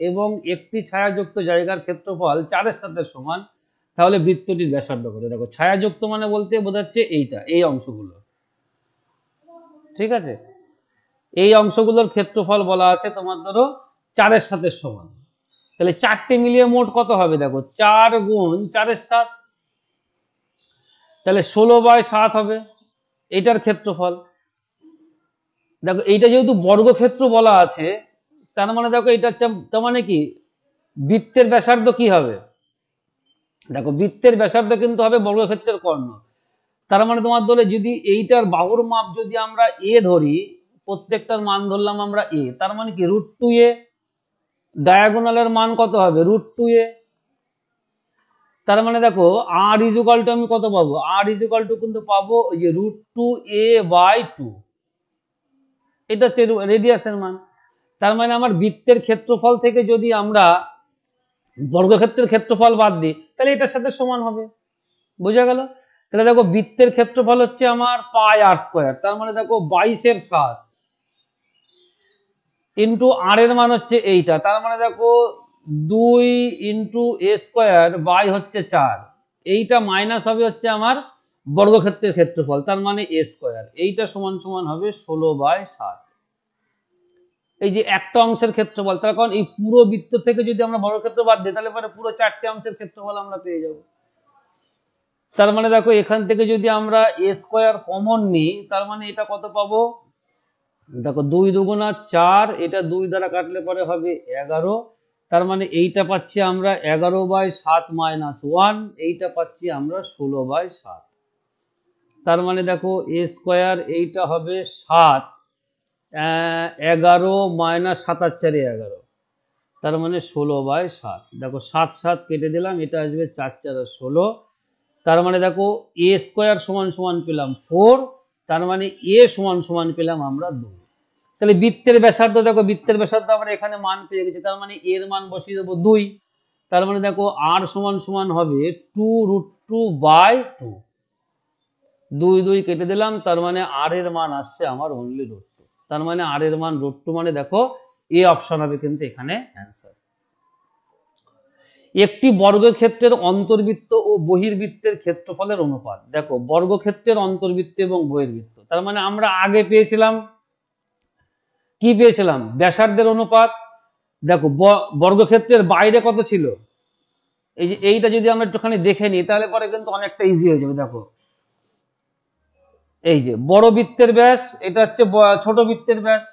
এবং একটি ছায়াযুক্ত জায়গার ক্ষেত্রফল 4-এর সাথে সমান, তাহলে বৃত্তটির ব্যাসার্ধ কত। দেখো ছায়াযুক্ত মানে বলতে বোঝাচ্ছে এইটা, এই অংশগুলো, ঠিক আছে, এই অংশগুলোর ক্ষেত্রফল বলা আছে তোমার ধরো 4-এর সাথে সমান, তাহলে 4টে মিলিয়ে মোট কত হবে দেখো 4 × 4=7, তাহলে 16/7 হবে এইটার ক্ষেত্রফল। দেখো এইটা যেহেতু বর্গক্ষেত্র বলা আছে, তার মানে দেখো এটা হচ্ছে তার মানে কি বৃত্তের ব্যাসার্ধ কি হবে, দেখো বৃত্তের ব্যাসার্ধ কিন্তু হবে বর্গক্ষেত্রের কর্ণ, তার মানে তোমার ধরে যদি এইটার বাহুর মাপ যদি আমরা a ধরি, প্রত্যেকটার মান ধরলাম আমরা a, তার মানে কি √2a, ডায়াগোনালের মান কত হবে √2a, তার মানে দেখো r ইকুয়াল টু আমি কত পাবো, r ইকুয়াল টু কিন্তু পাবো ওই যে √2a/2, এটা হচ্ছে রেডিয়াসের মান। তার মানে আমার বৃত্তের ক্ষেত্রফল থেকে যদি আমরা বর্গক্ষেত্রের ক্ষেত্রফল বাদ দিই, তাহলে এটার সাথে সমান হবে, বোঝা গেল। তাহলে দেখো বৃত্তের ক্ষেত্রফল হচ্ছে আমার πr², তার মানে দেখো 22/7 ইন্টু আর এর মান হচ্ছে এইটা, তার মানে দেখো 2 × a² বাই হচ্ছে 4, এইটা মাইনাস হবে হচ্ছে আমার বর্গক্ষেত্রের ক্ষেত্রফল, তার মানে a², এইটা সমান সমান হবে 16/7। এই যে একটা অংশের ক্ষেত্রফল, তার কারণ এই পুরো বৃত্ত থেকে যদি আমরা বর্গক্ষেত্র বাদ দিই, তাহলে পরে পুরো 4টে অংশের ক্ষেত্রফল আমরা পেয়ে যাব। তার মানে দেখো এখান থেকে যদি আমরা a² কমন নিই, তার মানে এটা কত পাবো, দেখো 2 × 4, এটা 2 দ্বারা কাটলে পরে হবে 11, তার মানে এইটা পাচ্ছি আমরা 11/7 - 1, এইটা পাচ্ছি আমরা 16/7। তার মানে দেখো a² এইটা হবে 7, 11 - 7 × 4 = 11, তার মানে 16/7। দেখো 7 7 কেটে দিলাম, এটা আসবে 4 4 16, তার মানে দেখো a² সমান সমান পেলাম 4, তার মানে a সমান সমান পেলাম আমরা 2। তাহলে বৃত্তের ব্যাসার্ধ, দেখো বৃত্তের ব্যাসার্ধ আমরা এখানে মান পেয়ে গেছি, তার মানে এর মান বসিয়ে দেবো 2, তার মানে দেখো r সমান সমান হবে 2√2/2, 2 2 কেটে দিলাম, তার মানে r এর মান আসছে আমার অনলি √2, তার মানে r এর মান √2, মানে দেখো এ অপশন হবে কিন্তু এখানে অ্যান্সার। একটি বর্গক্ষেত্রের অন্তর্বৃত্ত ও বহির্বৃত্তের ক্ষেত্রফলের অনুপাত, দেখো বর্গক্ষেত্রের অন্তর্বৃত্ত এবং বহির্বৃত্ত, তার মানে আমরা আগে পেয়েছিলাম কি পেয়েছিলাম ব্যাসার্ধের অনুপাত। দেখো বর্গক্ষেত্রের বাইরে কত ছিল, এই যে এইটা যদি আমরা একটুখানি দেখে নিই, তাহলে পরে কিন্তু অনেকটা ইজি হয়ে যাবে। দেখো এই যে বড় বৃত্তের ব্যাস, এটা হচ্ছে ছোট বৃত্তের ব্যাস,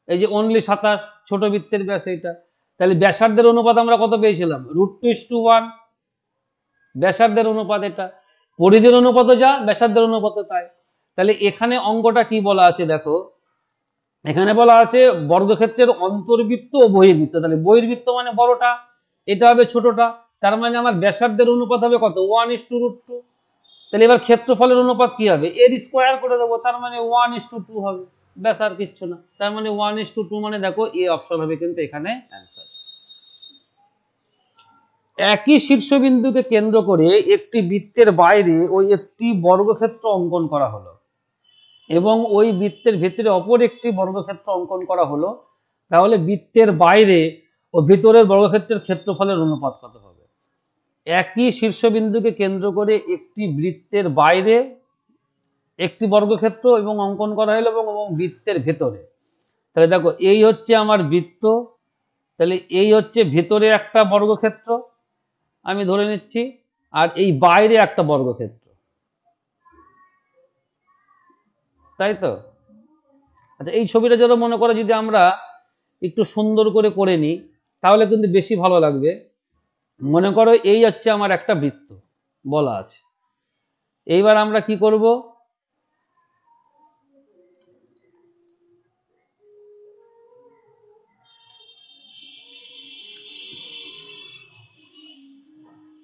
এই যে অনলি 27, ছোট বৃত্তের ব্যাস এইটা, তাহলে ব্যাসার্ধের অনুপাত আমরা কত পেয়েছিলাম √2:1, ব্যাসার্ধের অনুপাত এটা, পরিধির অনুপাত যা ব্যাসার্ধের অনুপাত তাই। তাহলে এখানে অঙ্কটা কি বলা আছে দেখো, এখানে বলা আছে বর্গক্ষেত্রের অন্তর্বৃত্ত ও বহির্বৃত্ত, তাহলে বহির্বৃত্ত মানে বড়টা, এটা হবে ছোটটা, তার মানে আমার ব্যাসার্ধের অনুপাত হবে কত 1:√2। তাহলে এবার ক্ষেত্রফলের অনুপাত কি হবে, এর স্কোয়ার করে দেবো, তার মানে 1:2 হবে, ব্যাস আর কিচ্ছু না, তার মানে 1:2, মানে দেখো এ অপশন হবে কিন্তু এখানে অ্যান্সার। একই শীর্ষবিন্দুকে কেন্দ্র করে একটি বৃত্তের বাইরে ওই একটি বর্গক্ষেত্র অঙ্কন করা হলো এবং ওই বৃত্তের ভেতরে অপর একটি বর্গক্ষেত্র অঙ্কন করা হলো, তাহলে বৃত্তের বাইরে ও ভিতরের বর্গক্ষেত্রের ক্ষেত্রফলের অনুপাত কত হবে। একই শীর্ষবিন্দুকে কেন্দ্র করে একটি বৃত্তের বাইরে একটি বর্গক্ষেত্র এবং অঙ্কন করা হলো এবং বৃত্তের ভেতরে। তাহলে দেখো এই হচ্ছে আমার বৃত্ত, তাহলে এই হচ্ছে ভেতরে একটা বর্গক্ষেত্র আমি ধরে নিচ্ছি, আর এই বাইরে একটা বর্গক্ষেত্র, তাই তো? আচ্ছা, এই ছবিটা যেন মনে করে যদি আমরা একটু সুন্দর করে নিই তাহলে কিন্তু বেশি ভালো লাগবে। মনে করো এই হচ্ছে আমার একটা বৃত্ত বলা আছে। এইবার আমরা কি করব,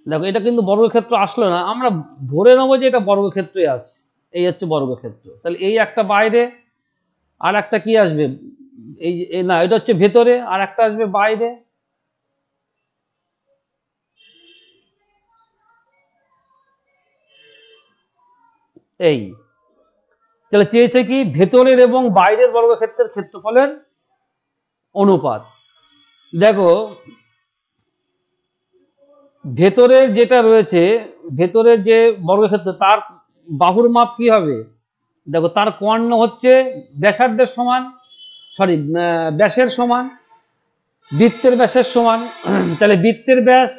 দেখো এটা কিন্তু বর্গক্ষেত্র আসলো না, আমরা ধরে নেবো যে এটা বর্গক্ষেত্রে আছে। এই হচ্ছে বর্গক্ষেত্র, তাহলে এই একটা বাইরে, আর একটা কি আসবে, না এটা হচ্ছে ভেতরে, আর একটা আসবে বাইরে। এই তাহলে চেয়েছে কি, ভেতরের এবং বাইরের বর্গক্ষেত্রের ক্ষেত্রফলের অনুপাত। দেখো ভেতরের যেটা রয়েছে, ভেতরের যে বর্গক্ষেত্র তার বাহুর মাপ কি হবে, দেখো তার কর্ণ হচ্ছে ব্যাসার্ধের সমান, সরি ব্যাসের সমান, বৃত্তের ব্যাসের সমান। তাহলে বৃত্তের ব্যাস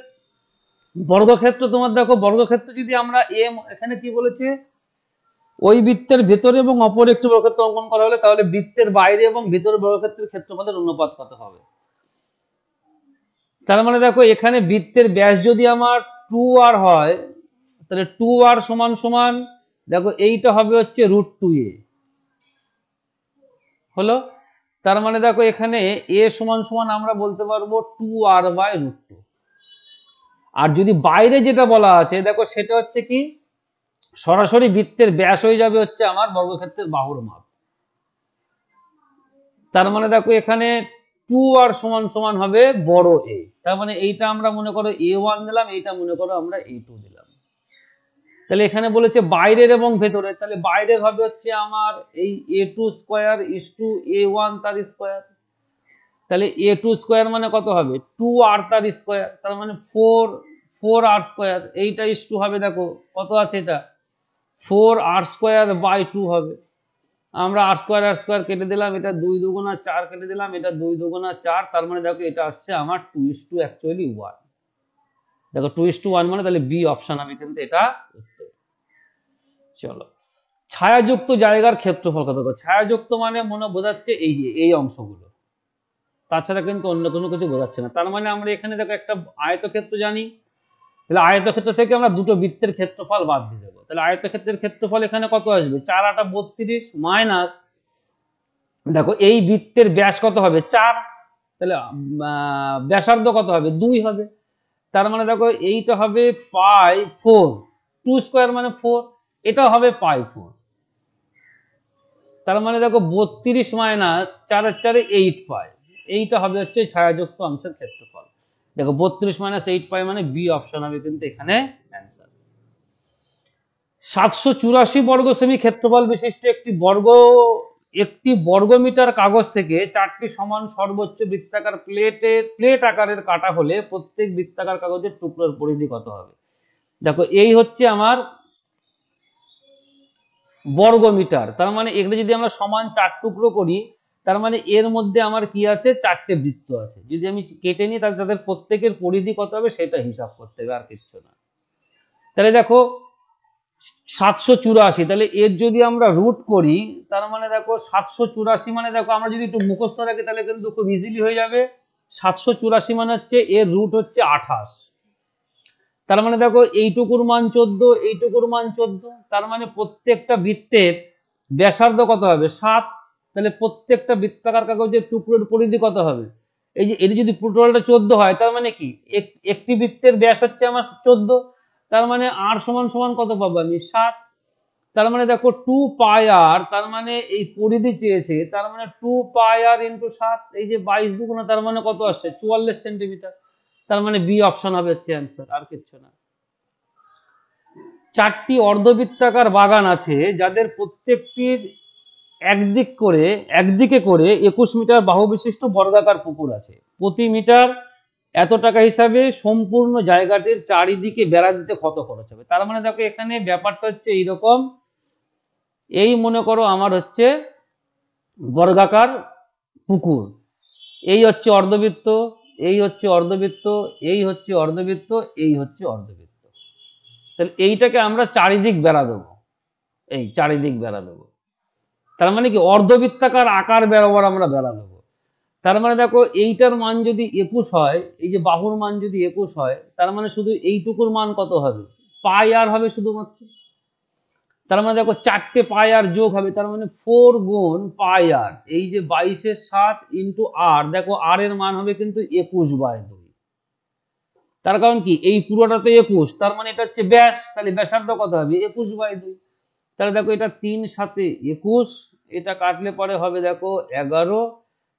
বর্গক্ষেত্র, তোমার দেখো বর্গক্ষেত্র যদি আমরা এখানে কি বলেছে, ওই বৃত্তের ভেতরে এবং অপর একটি বর্গক্ষেত্র অঙ্কন করা হলে তাহলে বৃত্তের বাইরে এবং ভেতরের বর্গক্ষেত্রের ক্ষেত্রফলের অনুপাত কত হবে। তার মানে দেখো এখানে বৃত্তের ব্যাস যদি আমার 2r হয়, তাহলে 2r সমান সমান দেখো এইটা হবে হচ্ছে √2a হলো। তার মানে দেখো এখানে a সমান সমান আমরা বলতে পারবো 2r/√2। আর যদি বাইরে যেটা বলা আছে দেখো সেটা হচ্ছে কি, সরাসরি বৃত্তের ব্যাস হয়ে যাবে হচ্ছে আমার বর্গক্ষেত্রের বাহুর মাপ। তার মানে দেখো এখানে 2r সমান সমান হবে বড় এ, তার মানে এইটা আমরা মনে করো a1 দিলাম, এইটা মনে করো আমরা a2 দিলাম। তাহলে এখানে বলেছে বাইরের এবং ভেতরের, তাহলে বাইরের হবে হচ্ছে আমার এই a2 square is to a1 তার স্কয়ার। তাহলে a2 স্কয়ার মানে কত হবে, 2r তার স্কয়ার, তার মানে 4r স্কয়ার। এইটা ইস টু হবে, দেখো কত আছে এটা, 4r²/2 হবে। আমরা r² কেটে দিলাম, এটা 2 দুগুণা 4 কেটে দিলাম, এটা 2 দুগুণা 4, তার মানে দেখো এটা আসছে আমার 2:1 অ্যাকচুয়ালি 1। দেখো 2:1 মানে তাহলে বি অপশন হবে কিন্তু এটা উত্তর। চলো, ছায়াযুক্ত জায়গার ক্ষেত্রফল কত, ছায়াযুক্ত মানে মনে বোঝাচ্ছে এই যে এই অংশগুলো, তাছাড়া কিন্তু অন্য কোনো কিছু বোঝাচ্ছে না। তার মানে আমরা এখানে দেখো একটা আয়তক্ষেত্র জানি, তাহলে আয়তক্ষেত্র থেকে আমরা দুটো বৃত্তের ক্ষেত্রফল বাদ দিয়ে দেবো। তাহলে আয়তক্ষেত্রের ক্ষেত্রফল এখানে কত আসবে, 4×8 32 মাইনাস দেখো এই বৃত্তের ব্যাস কত হবে 4, তাহলে ব্যাসার্ধ কত হবে 2 হবে। তার মানে দেখো এইটা হবে π4, 2 স্কয়ার মানে 4, এটা হবে π4। তার মানে দেখো 32 মাইনাস 4×4 8π, এইটা হবে হচ্ছে ছায়াযুক্ত অংশের ক্ষেত্রফল। দেখো 32 মাইনাস 8π মানে বি অপশন হবে কিন্তু এখানে অ্যান্সার। 784 বর্গ সেমি ক্ষেত্রফল বিশিষ্ট একটি বর্গমিটার কাগজ থেকে 4টি সমান সর্বোচ্চ বৃত্তাকার প্লেট আকারের কাটা হলে প্রত্যেক বৃত্তাকার কাগজের টুকরোর পরিধি কত হবে। দেখো এই হচ্ছে আমার বর্গমিটার, তার মানে এখানে যদি আমরা সমান 4 টুকরো করি তার মানে এর মধ্যে আমার কি আছে, 4টে বৃত্ত আছে। যদি আমি কেটে নিই তাহলে তাদের প্রত্যেকের পরিধি কত হবে সেটা হিসাব করতে হবে, আর কিচ্ছু না। তাহলে দেখো 784, তাহলে এর যদি আমরা রুট করি তার মানে দেখো 784 মানে দেখো আমরা যদি একটু মুখস্থ রাখি তাহলে কিন্তু খুব ইজিলি হয়ে যাবে। 784 মানে হচ্ছে এর রুট হচ্ছে 28, তার মানে দেখো এইটুকুর মান 14, এইটুকুর মান 14, তার মানে প্রত্যেকটা বৃত্তের ব্যাসার্ধ কত হবে 7। তাহলে প্রত্যেকটা বৃত্তাকার কাগজের টুকরোর পরিধি কত হবে, এই যে এটি যদি টোটালটা 14 হয় তার মানে কি একটি বৃত্তের ব্যাস হচ্ছে আমার 14, তার মানে আর সমান সমান কত পাবো আমি 7। তার মানে দেখো 2πr, তার মানে এই পরিধি চেয়েছে, তার মানে 2πr ইন্টু 7, এই যে 22 দুগুণা, তার মানে কত আসছে 44 সেন্টিমিটার। তার মানে বি অপশন হবে হচ্ছে অ্যান্সার, আর কিছু না। 4টি অর্ধবৃত্তাকার বাগান আছে যাদের প্রত্যেকটির একদিকে করে 21 মিটার বাহু বিশিষ্ট বর্গাকার পুকুর আছে। প্রতি মিটার এত টাকা হিসাবে সম্পূর্ণ জায়গাটির চারিদিকে বেড়া দিতে কত খরচ হবে। তার মানে দেখো এখানে ব্যাপারটা হচ্ছে এইরকম, এই মনে করো আমার হচ্ছে বর্গাকার পুকুর, এই হচ্ছে অর্ধবৃত্ত, এই হচ্ছে অর্ধবৃত্ত, এই হচ্ছে অর্ধবৃত্ত, এই হচ্ছে অর্ধবৃত্ত। তাহলে এইটাকে আমরা চারিদিক বেড়া দেবো, এই চারিদিক বেড়া দেবো। তার মানে কি অর্ধবৃত্তাকার আকার বরাবর আমরা বেড়া দেবো। তার মানে দেখো এইটার মান যদি 21 হয়, এই যে বাহুর মান যদি 21 হয়, তার মানে শুধু এইটুকুর মান কত হবে, পাই আর হবে শুধুমাত্র। তার মানে দেখো 4টে পাই আর যোগ হবে, তার মানে 4 গুণ পাই আর, এই যে 22/7 ইন্টু আর, দেখো আর এর মান হবে কিন্তু 21/2। তার কারণ কি এই পুরোটা তো 21, তার মানে এটা হচ্ছে ব্যাস, তাহলে ব্যাসার্ধ কত হবে 21/2। তাহলে দেখো এটা 3 7 21, এটা কাটলে পরে হবে দেখো 11,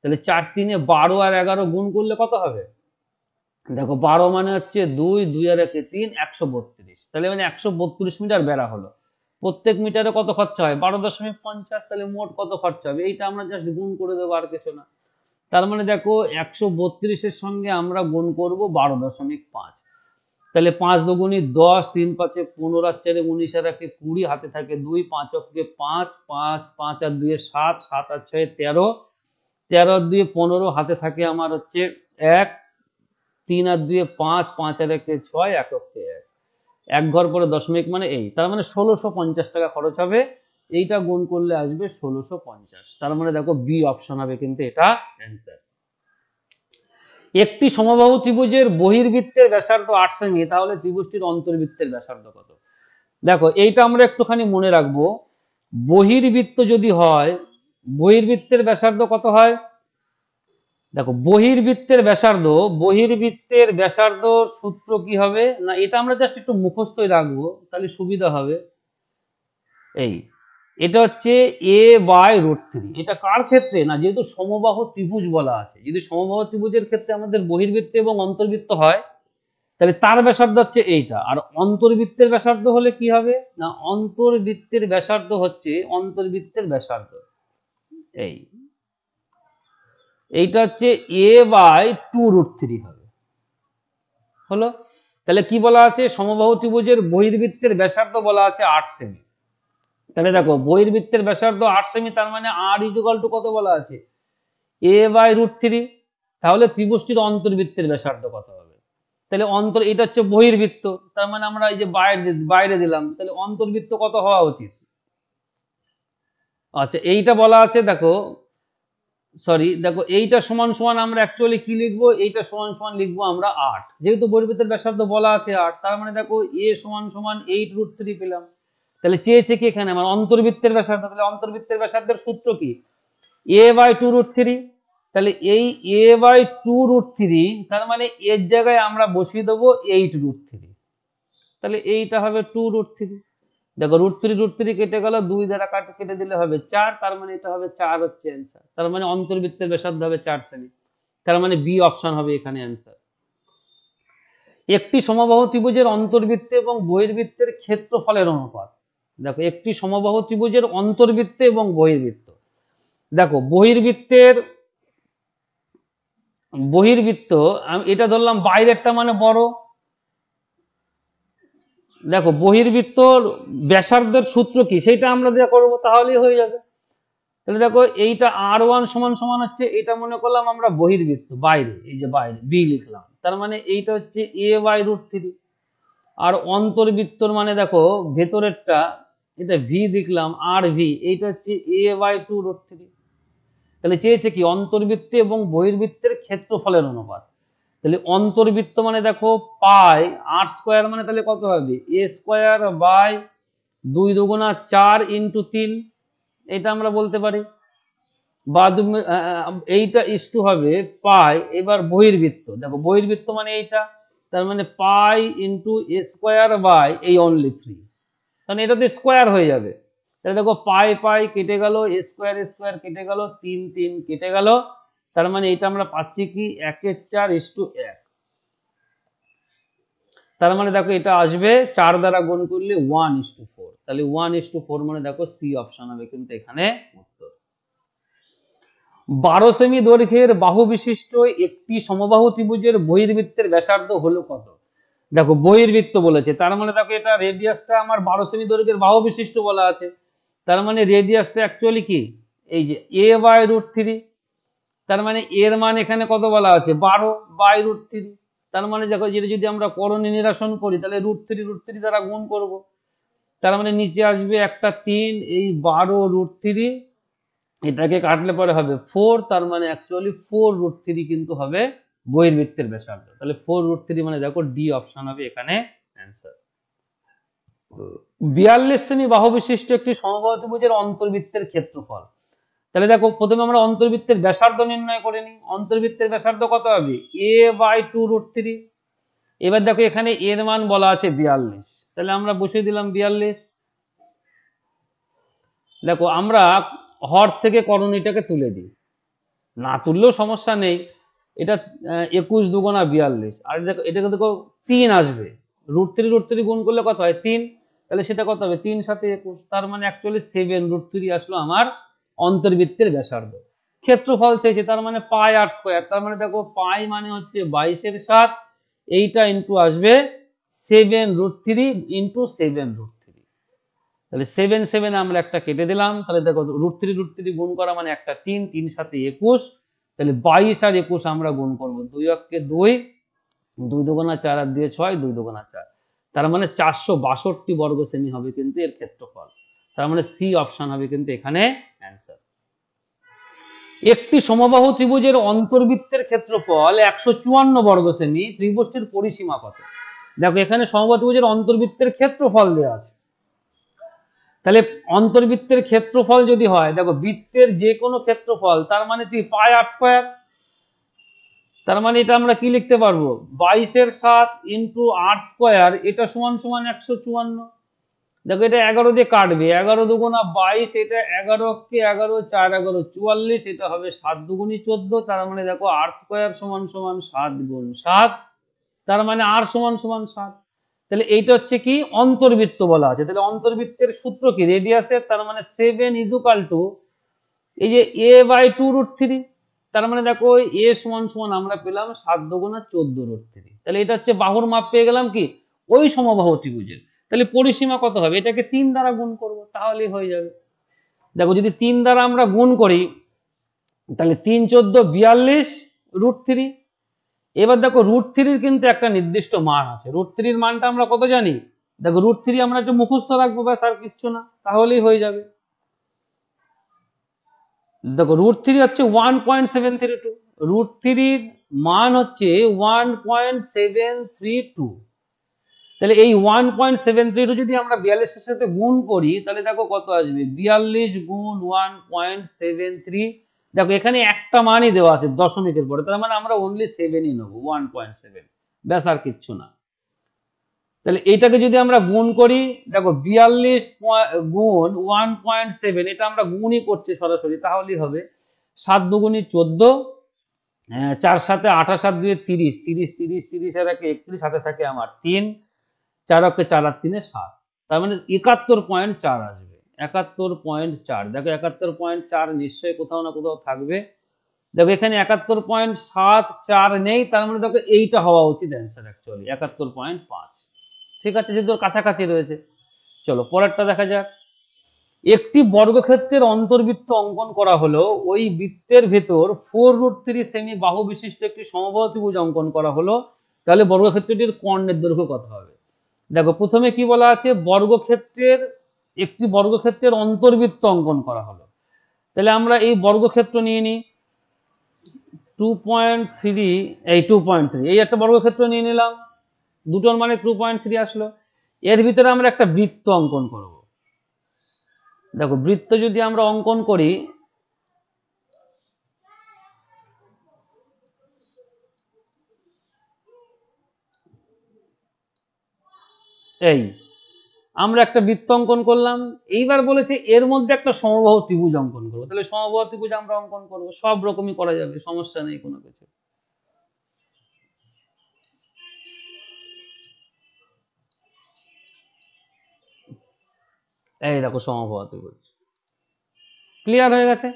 তাহলে 4 3 12 আর 11 গুণ করলে কত হবে, দেখো 12 মানে হচ্ছে 2, 2 আর 1 3, 132। তাহলে মানে 132 মিটার বেড়া হলো। প্রত্যেক মিটারে কত খরচা হয় 12.50, তাহলে মোট কত খরচা হবে এইটা আমরা জাস্ট গুণ করে দেবো, আর কিছু না। তার মানে দেখো 132-এর সঙ্গে আমরা গুণ করব 12.5, তাহলে 5 দুগুণী 10, 3 5 15, আর 4 19, আর 1 20, হাতে থাকে 2, 5 অক্ষে 5, 5 5 আর 2 7, 7 আর 6 13, 13 আর 2 15, হাতে থাকে আমার হচ্ছে 1, 3 আর 2 5, 5 আর 1 6, 1 অক্ষে 1, এক ঘর পরে দশমিক মানে এই, তার মানে 1650 টাকা খরচ হবে। এইটা গুণ করলে আসবে 1650। তার মানে দেখো বি অপশন হবে কিন্তু এটা অ্যান্সার। একটি সমবাহু ত্রিভুজের বহির্বৃত্তের ব্যাসার্ধ 8 সেমি, তাহলে ত্রিভুজটির অন্তর্বৃত্তের ব্যাসার্ধ কত? দেখো এইটা আমরা একটুখানি মনে রাখবো, বহির্বৃত্ত যদি হয়, বহির্বৃত্তের ব্যাসার্ধ কত হয়, দেখো বহির্বৃত্তের ব্যাসার্ধ, বহির্বৃত্তের ব্যাসার্ধ সূত্র কি হবে না, এটা আমরা জাস্ট একটু মুখস্থই রাখবো তাহলে সুবিধা হবে। এই এটা হচ্ছে a/√3, এটা কার ক্ষেত্রে না, যেহেতু সমবাহু ত্রিভুজ বলা আছে, যদি সমবাহু ত্রিভুজের ক্ষেত্রে আমাদের বহির্বৃত্ত এবং অন্তর্বৃত্ত হয়, তাহলে তার ব্যাসার্ধ হচ্ছে এইটা। আর অন্তর্বৃত্তের ব্যাসার্ধ হলে কি হবে না, অন্তর্বৃত্তের ব্যাসার্ধ হচ্ছে অন্তর্বৃত্তের ব্যাসার্ধ, এই এইটা হচ্ছে a/2√3 হবে, হলো। তাহলে কি বলা আছে, সমবাহু ত্রিভুজের বহির্বৃত্তের ব্যাসার্ধ বলা আছে 8 সেমি। তাহলে দেখো বহির্বৃত্তের ব্যাসার্ধ 8 সেমি, তার মানে r = কত বলা আছে a/√3। তাহলে ত্রিভুজটির অন্তর্বৃত্তের ব্যাসার্ধ কত হবে, তাহলে এটা হচ্ছে বহির্বৃত্ত, তার মানে আমরা এই যে বাইরে দিলাম, তাহলে অন্তর্বৃত্ত কত হওয়া উচিত, আচ্ছা এইটা বলা আছে, দেখো সরি, দেখো এইটা সমান সমান আমরা অ্যাকচুয়ালি কি লিখবো, এইটা সমান সমান লিখবো আমরা 8, যেহেতু বহির্বৃত্তের ব্যাসার্ধ বলা আছে 8, তার মানে দেখো a সমান সমান 8√3 পেলাম। তাহলে চেয়েছে কি এখানে আমার অন্তর্বৃত্তের ব্যাসার্ধ, তাহলে অন্তর্বৃত্তের ব্যাসার্ধের সূত্র কি a/2√3। তাহলে এই a/2√3, তার মানে এর জায়গায় আমরা বসিয়ে দেবো 8√3, তাহলে এইটা হবে 2√3। দেখো √3 কেটে গেল, 2 দ্বারা কেটে দিলে হবে 4, তার মানে এটা হবে 4 হচ্ছে অ্যান্সার। তার মানে অন্তর্বৃত্তের ব্যাসার্ধ হবে 4 সেমি, তার মানে বি অপশন হবে এখানে অ্যান্সার। একটি সমবাহু ত্রিভুজের অন্তর্বৃত্ত এবং বহির্বৃত্তের ক্ষেত্রফলের অনুপাত, দেখো একটি সমবাহু ত্রিভুজের অন্তর্বৃত্ত এবং বহির্বৃত্ত, দেখো বহির্বৃত্ত এটা ধরলাম বাইরেরটা মানে বড়, দেখো বহির্বৃত্তর ব্যাসার্ধের সূত্র কি সেটা আমরা যা করবো তাহলেই হয়ে যাবে। তাহলে দেখো এইটা r1 সমান সমান হচ্ছে, এটা মনে করলাম আমরা বহির্বৃত্ত বাইরে, এই যে বাইরে বি লিখলাম, তার মানে এইটা হচ্ছে a/√3। আর অন্তর্বৃত্তর মানে দেখো ভেতরেরটা, এটা ভি লিখলাম, আর ভি, এইটা হচ্ছে a/2√3। তাহলে চেয়েছে কি অন্তর্বৃত্ত এবং বহির্বৃত্তের ক্ষেত্রফলের অনুপাত, তাহলে অন্তর্বৃত্ত মানে দেখো পাই r² মানে তাহলে কত হবে a²/2 দুগুণা 4 × 3, এটা আমরা বলতে পারি, বা এইটা ইস্টু হবে পাই। এবার বহির্বৃত্ত, দেখো বহির্বৃত্ত মানে এইটা, তার মানে পাই ইন্টু a² এই অনলি 3, কারণ এটা তো স্কোয়ার হয়ে যাবে। তাহলে দেখো পাই পাই কেটে গেল, a² কেটে গেল, 3 3 কেটে গেল, তার মানে এটা আমরা পাচ্ছি কি 1/4:1। তার মানে দেখো এটা আসবে 4 দ্বারা গুণ করলে 1:4, তাহলে 1:4 মানে দেখো সি অপশন হবে কিন্তু এখানে উত্তর। 12 সেমি দৈর্ঘ্যের বাহু বিশিষ্ট একটি সমবাহু ত্রিভুজের বহির্বৃত্তের ব্যাসার্ধ হলো কত, দেখো বহির্বৃত্ত বলেছে, তার মানে দেখো এটা রেডিয়াসটা আমার 12 সেমি দৈর্ঘ্যের বাহু বিশিষ্ট বলা আছে, তার মানে রেডিয়াসটা অ্যাকচুয়ালি কি এই যে a বাই রুট থ্রি, তার মানে এর মান এখানে কত বলা আছে 12 বাই রুট থ্রি। তার মানে দেখো যেটা যদি আমরা করণী নিরসন করি তাহলে রুট থ্রি দ্বারা গুণ করব, তার মানে নিচে আসবে একটা 3, এই 12 রুট থ্রি, এটাকে কাটলে পরে হবে 4, তার মানে অ্যাকচুয়ালি 4 রুট থ্রি কিন্তু হবে বহির্বৃত্তের ব্যাসার্ধ। তাহলে 4 রুট থ্রি মানে দেখো ডি অপশন হবে এখানে অ্যান্সার। 42 সেমি বাহু বিশিষ্ট একটি সমবাহু ত্রিভুজের অন্তর্বৃত্তের ক্ষেত্রফল। তাহলে দেখো প্রথমে আমরা অন্তর্বৃত্তের ব্যাসার্ধ নির্ণয় করে নিই। অন্তর্বৃত্তের ব্যাসার্ধ কত হবে a বাই 2 রুট থ্রি। এবার দেখো এখানে এর মান বলা আছে 42, তাহলে আমরা বসিয়ে দিলাম 42। দেখো আমরা হর থেকে করণীটাকে তুলে দিই, না তুললেও সমস্যা নেই। এটা 21 দুগুণা 42, আর দেখো এটাকে দেখো 3 আসবে, রুট থ্রি গুণ করলে কত হয় 3, তাহলে সেটা কত হবে 3 সাথে 21, তার মানে অ্যাকচুয়ালি 7 রুট থ্রি আসলো আমার অন্তর্বৃত্তের ব্যাসার্ধ। ক্ষেত্রফল চাইছে, তার মানে পাই আর স্কোয়ার, তার মানে দেখো পাই মানে হচ্ছে 22 এর 7, এইটা ইন্টু আসবে 7 root three into 7 root three, তাহলে 7 7 আমরা একটা কেটে দিলাম, তাহলে দেখো রুট থ্রি গুণ করা মানে একটা 3, 3 সাথে 21, তাহলে 22 আর 21 আমরা গুণ করবো, 2 অক্ষে 2, 2 দুগুণা 4 আর 2 6, 2 দুগুণা 4, তার মানে 462 বর্গ সেমি হবে কিন্তু এর ক্ষেত্রফল। তার মানে সি অপশন হবে কিন্তু এখানে অ্যান্সার। একটি সমবাহু ত্রিভুজের অন্তর্বৃত্তের ক্ষেত্রফল 154 বর্গ সেমি, ত্রিভুজটির পরিসীমা কত? দেখো এখানে সমবাহু ত্রিভুজের অন্তর্বৃত্তের ক্ষেত্রফল দেওয়া আছে, তাহলে অন্তর্বৃত্তের ক্ষেত্রফল যদি হয়, দেখো বৃত্তের যে কোনো ক্ষেত্রফল তার মানে কি পাই আর স্কোয়ার, তার মানে এটা আমরা কি লিখতে পারবো 22 এর 7 ইন্টু আর স্কোয়ার, এটা সমান সমান 154। দেখো এটা 11 দিয়ে কাটবে, 11 দুগুণা 22, এটা 11 কে 11, 4 11 44, এটা হবে 7 দুগুণি 14, তার মানে দেখো আর স্কোয়ার সমান সমান 7 গুণ 7, তার মানে আর সমান সমান 7। তাহলে এইটা হচ্ছে কি অন্তর্বৃত্ত বলা আছে, তাহলে অন্তর্বৃত্তের সূত্র কি রেডিয়াসের, তার মানে 7 ইজ ইকুয়াল টু এই যে a বাই 2 রুট থ্রি, তার মানে দেখো a সমান সমান আমরা পেলাম 7 দুগুণা 14 রুট থ্রি, তাহলে এটা হচ্ছে বাহুর মাপ পেয়ে গেলাম কি ওই সমবাহু ত্রিভুজের। তাহলে পরিসীমা কত হবে, এটাকে 3 দ্বারা গুণ করব তাহলেই হয়ে যাবে। দেখো যদি 3 দ্বারা আমরা গুণ করি তাহলে 3 14 42 রুট থ্রি। এবার দেখো রুট থ্রির কিন্তু একটা নির্দিষ্ট মান আছে, রুট থ্রির মানটা আমরা কত জানি, দেখো রুট থ্রি আমরা একটু মুখস্থ রাখবো ব্যাস আর কিচ্ছু না, তাহলেই হয়ে যাবে। দেখো রুট থ্রি হচ্ছে 1.732, রুট থ্রির মান হচ্ছে 1.732, তাহলে এই 1.732 যদি আমরা 42 এর সাথে গুণ করি তাহলে দেখো কত আসবে 42 গুণ 1.73। দেখো এখানে একটা মানই দেওয়া আছে দশমিকের পরে, তার মানে আমরা অনলি 7ই নেবো, 1.7, ব্যাস আর কিচ্ছু না। তাহলে এইটাকে যদি আমরা গুণ করি, দেখো 42 গুণ 1.7, এটা আমরা গুণই করছি সরাসরি, তাহলেই হবে 7 দুগুণি 14, 4 সাথে 28 আর 2 30, 30 30 30 আর 31, হাতে থাকে আমার 3, 4 অক্ষে 4 আর 3 7, তার মানে 71.4 আসবে, 71.4। দেখো 71.4 নিশ্চয়ই কোথাও না কোথাও থাকবে, দেখো এখানে 71.74 নেই, তার মানে দেখো এইটা হওয়া উচিত অ্যান্সার অ্যাকচুয়ালি 71.5। ঠিক আছে, যেহেতু কাছাকাছি রয়েছে। চলো পরেরটা দেখা যাক। একটি বর্গক্ষেত্রের অন্তর্বৃত্ত অঙ্কন করা হলো, ওই বৃত্তের ভেতর 4 রুট 3 সেমি বাহু বিশিষ্ট একটি সমবাহু ত্রিভুজ অঙ্কন করা হলো, তাহলে বর্গক্ষেত্রটির কর্ণের দৈর্ঘ্য কত হবে? দেখো প্রথমে কি বলা আছে, একটি বর্গক্ষেত্রের অন্তর্বৃত্ত অঙ্কন করা হলো, তাহলে আমরা এই বর্গক্ষেত্র নিয়ে নিই 2.3, এই 2.3, এই একটা বর্গক্ষেত্র নিয়ে নিলাম, দুটোর মানে 2.3 আসলো। এর ভিতরে আমরা একটা বৃত্ত অঙ্কন করব। দেখো বৃত্ত যদি আমরা অঙ্কন করি, এই আমরা একটা বৃত্ত অঙ্কন করলাম, এইবার বলেছে এর মধ্যে একটা সমবাহু ত্রিভুজ অঙ্কন করবো, তাহলে সমবাহু ত্রিভুজ আমরা অঙ্কন করবো, সব রকমই করা যাবে, সমস্যা নেই কোনো কিছু। এই দেখো সমবাহু ত্রিভুজ ক্লিয়ার হয়ে গেছে।